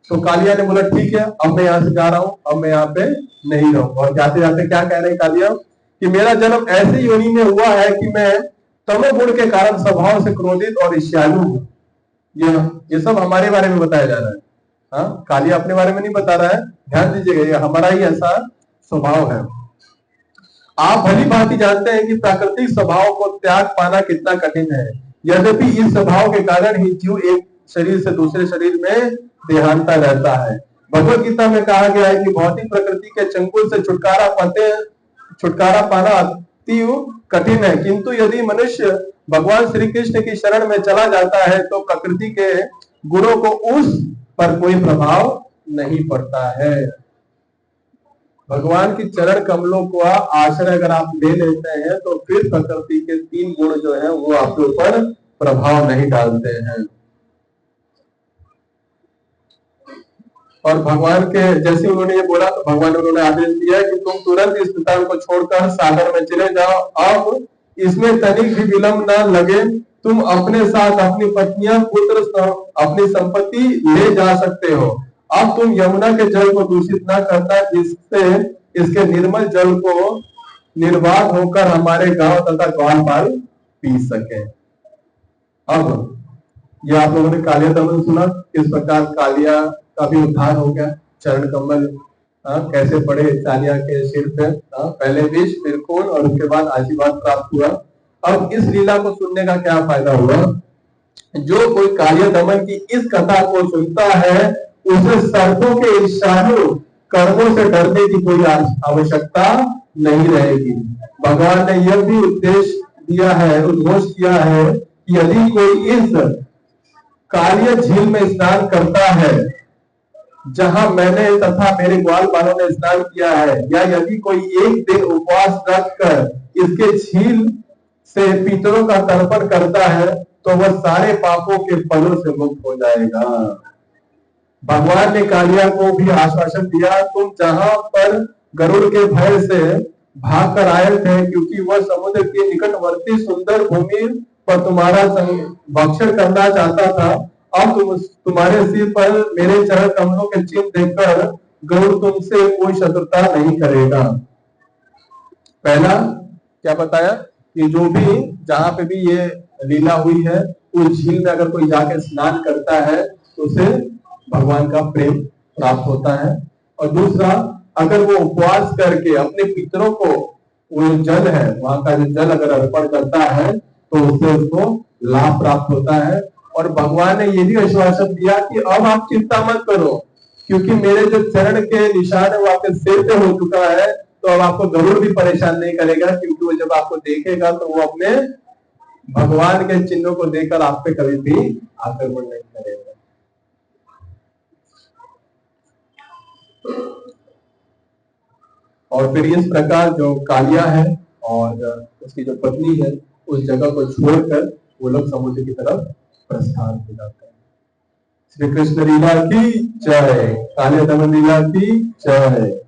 तो कालिया ने बोला ठीक है, अब मैं यहाँ से जा रहा हूँ, अब मैं यहाँ पे नहीं रहूंगा। और जाते जाते क्या कह रहे हैं कालिया कि मेरा जन्म ऐसी योनि में हुआ है कि मैं तमोगुण के कारण स्वभाव से क्रोधित और ईर्ष्यालु हूँ। ये सब हमारे बारे में बताया जा रहा है। हाँ, कालिया अपने बारे में नहीं बता रहा है, ध्यान दीजिएगा, ये हमारा ही ऐसा स्वभाव है। आप भली भांति जानते हैं कि प्राकृतिक स्वभाव को त्याग पाना कितना कठिन है। यद्यपि इस स्वभाव के कारण ही जीव एक शरीर से दूसरे शरीर में देहांतर रहता है। भगवत गीता में कहा गया है कि भौतिक प्रकृति के चंगुल से छुटकारा पाना अति कठिन है, किंतु यदि मनुष्य भगवान श्री कृष्ण की शरण में चला जाता है तो प्रकृति के गुणों को उस पर कोई प्रभाव नहीं पड़ता है। भगवान की चरण कमलों को आश्रय अगर आप ले लेते हैं तो फिर प्रकृति के 3 गुण जो है वो आपके ऊपर प्रभाव नहीं डालते हैं। और भगवान के जैसे उन्होंने ये बोला तो भगवान ने उन्होंने आदेश दिया कि तुम तुरंत इस स्थान को छोड़कर सागर में चले जाओ, अब इसमें तनिक भी विलंब न लगे। तुम अपने साथ अपनी पत्नियां, पुत्र, अपनी संपत्ति ले जा सकते हो। अब तुम यमुना के जल को दूषित न करता, जिससे इसके निर्मल जल को निर्वाध होकर हमारे गांव तथा ग्वालपाल पी सके। अब ये आप लोगों ने कालिया दमन सुना, इस प्रकार कालिया का भी उद्धार हो गया। चरण कमल कैसे पड़े कालिया के सिर पे, पहले विष फिर खून और उसके बाद आशीर्वाद प्राप्त हुआ। अब इस लीला को सुनने का क्या फायदा हुआ? जो कोई कालिया दमन की इस कथा को सुनता है उसे सर्पों के ईर्ष्यालु कर्मों से डरने की कोई आवश्यकता नहीं रहेगी। भगवान ने यह भी उद्घोष किया है कि यदि कोई इस कालिया झील में स्नान करता है जहां मैंने तथा मेरे ग्वालपालों ने स्नान किया है, या यदि कोई एक दिन उपवास रखकर इसके झील से पितरों का तर्पण करता है तो वह सारे पापों के फलों से मुक्त हो जाएगा। भगवान ने कालिया को भी आश्वासन दिया, तुम जहां पर गरुड़ के भय से भाग कर आए थे, क्योंकि वह समुद्र के निकटवर्ती सुंदर भूमि पर तुम्हारा भक्षण करना चाहता था, अब तुम्हारे सिर पर मेरे चरण कमलों के चिन्ह देखकर गरुड़ तुमसे कोई शत्रुता नहीं करेगा। पहला क्या बताया कि जो भी जहां पे भी ये लीला हुई है उस झील में अगर कोई जाके स्नान करता है तो उसे भगवान का प्रेम प्राप्त होता है। और दूसरा, अगर वो उपवास करके अपने पितरों को वो जल है वहां का जो जल अगर अर्पण करता है तो उससे उसको लाभ प्राप्त होता है। और भगवान ने ये भी आश्वासन दिया कि अब आप चिंता मत करो, क्योंकि मेरे जो चरण के निशान है वो आपके सिर पे हो चुका है, तो अब आपको गरुड़ भी परेशान नहीं करेगा, क्योंकि वो जब आपको देखेगा तो वो अपने भगवान के चिन्हों को देखकर आप पे कभी भी आक्रमण नहीं करेगा। और फिर इस प्रकार जो कालिया है और उसकी जो पत्नी है उस जगह को छोड़कर वो लोग समुद्र की तरफ प्रस्थान हो जाते हैं। श्री कृष्ण लीला की जय, कालिया दमन लीला की जय।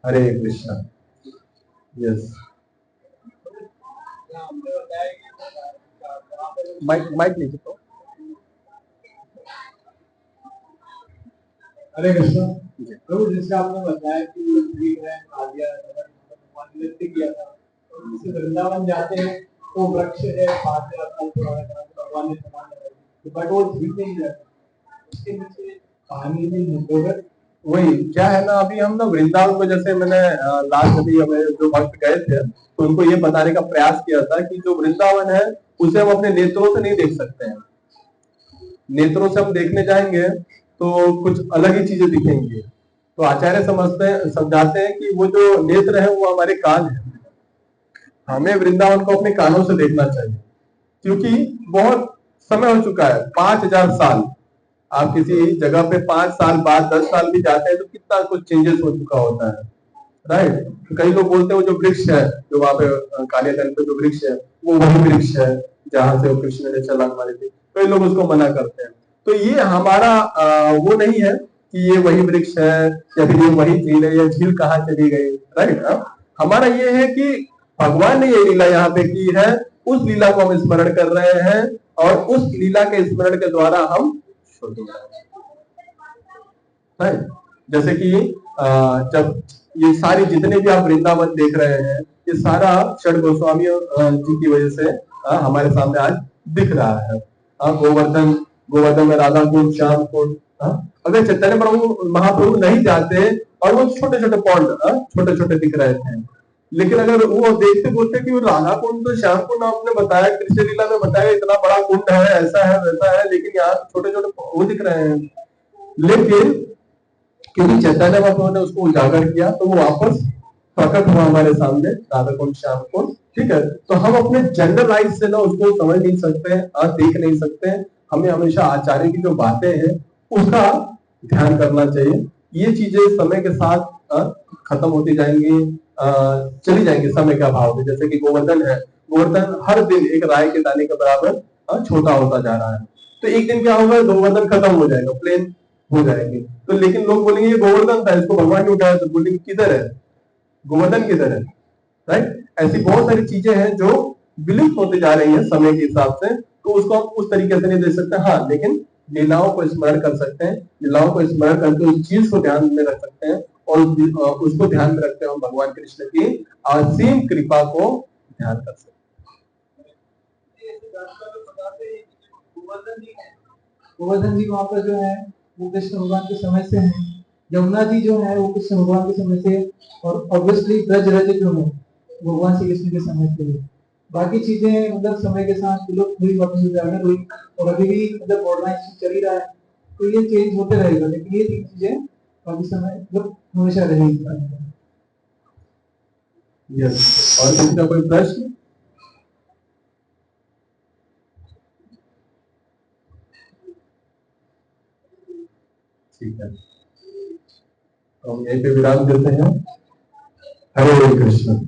हरे कृष्ण। यस, माइक लीजिए तो। हरे कृष्ण। प्रभु, जैसे आपने बताया कि ठीक है, कालिया नृत्य किया था, जैसे वृंदावन जाते हैं तो वृक्ष है, भगवान ने बट वो झील नहीं रहता, उसके पीछे कहानी नहीं है। वही क्या है ना, अभी हम ना वृंदावन को, जैसे मैंने लास्ट अभी हमें जो भक्त गए थे तो उनको ये बताने का प्रयास किया था कि जो वृंदावन है उसे हम अपने नेत्रों से नहीं देख सकते हैं। नेत्रों से हम देखने जाएंगे तो कुछ अलग ही चीजें दिखेंगी। तो आचार्य समझाते हैं कि वो जो नेत्र है वो हमारे कान है। हमें वृंदावन को अपने कानों से देखना चाहिए, क्योंकि बहुत समय हो चुका है, 5000 साल। आप किसी जगह पे 5 साल बाद 10 साल भी जाते हैं तो कितना कुछ चेंजेस हो चुका होता है, राइट। तो कई लोग बोलते हैं वो जो वृक्ष है, जो वहां पे कालिया दमन पे जो वृक्ष है वो वही वृक्ष है जहां से कृष्ण ने छलांग मारी थी। कई लोग उसको मना करते हैं। तो ये हमारा वो नहीं है कि ये वही वृक्ष है या फिर ये वही झील है, या झील कहाँ चली गई, राइट। हमारा ये है कि भगवान ने ये लीला यहाँ पे की है, उस लीला को हम स्मरण कर रहे हैं और उस लीला के स्मरण के द्वारा हम शुद्ध हो रहे हैं। जैसे कि जब ये सारी जितने भी आप वृंदावन देख रहे हैं, ये सारा षड गोस्वामियों जी की वजह से हमारे सामने आज दिख रहा है। गोवर्धन गोवर्धन में राधा कुंड, श्याम कुंड। अगर चैतन्य प्रभु महाप्रभु नहीं जाते और वो छोटे छोटे पॉन्ड छोटे छोटे दिख रहे थे, लेकिन अगर वो देखते बोलते कि वो राधा कुंड तो श्याम कुंड आपने बताया, कृष्ण लीला में बताया इतना बड़ा कुंड है, ऐसा है वैसा है, लेकिन यहाँ छोटे छोटे वो दिख रहे हैं। लेकिन क्योंकि चैतन्य महाप्रभु ने उसको उजागर किया तो वो वापस प्रकट हुआ हमारे सामने, राधा कुंड श्याम कुंड। ठीक है, तो हम अपने जनरल आइज से ना उसको समझ नहीं सकते हैं, देख नहीं सकते हैं। हमें हमेशा आचार्य की जो बातें हैं उसका ध्यान करना चाहिए। ये चीजें समय के साथ खत्म होती जाएंगी, चली जाएंगी समय के अभाव में। जैसे कि गोवर्धन है, गोवर्धन हर दिन एक राय के दाने के बराबर छोटा होता जा रहा है, तो एक दिन क्या होगा, गोवर्धन खत्म हो जाएगा, प्लेन हो जाएंगे। तो लेकिन लोग बोलेंगे ये गोवर्धन था, इसको भगवान ने उठाया, तो बोलेंगे किधर है गोवर्धन, किधर है। राइट, ऐसी बहुत सारी चीजें हैं जो विलुप्त होते जा रही हैं समय के हिसाब से, तो उसको हम उस तरीके से नहीं दे सकते। हाँ, लेकिन लीलाओं को स्मरण कर सकते हैं, लीलाओं को स्मरण करके उस चीज को ध्यान में रख सकते हैं और उसको ध्यान में रखते हैं हम भगवान कृष्ण की असीम कृपा को ध्यान कर सकते हैं। गोवर्धन जी वहां पर जो है वो कृष्ण भगवान के समय से है, यमुना जी जो है वो कृष्ण भगवान के समय से, और ऑब्वियसली ब्रज रज जो है भगवान श्री कृष्ण के समय से है। बाकी चीजें मतलब समय के साथ विलुप्त हुई, हुई और अभी भी मतलब मॉडर्नाइजेशन चल ही रहा है, तो ये चेंज होते रहेगा, लेकिन ये तीन चीजें काफी समय मतलब हमेशा रहेगी। यस, और किसी का कोई प्रश्न? ठीक है, तो हम यहीं पे विराम देते हैं। हरे कृष्ण।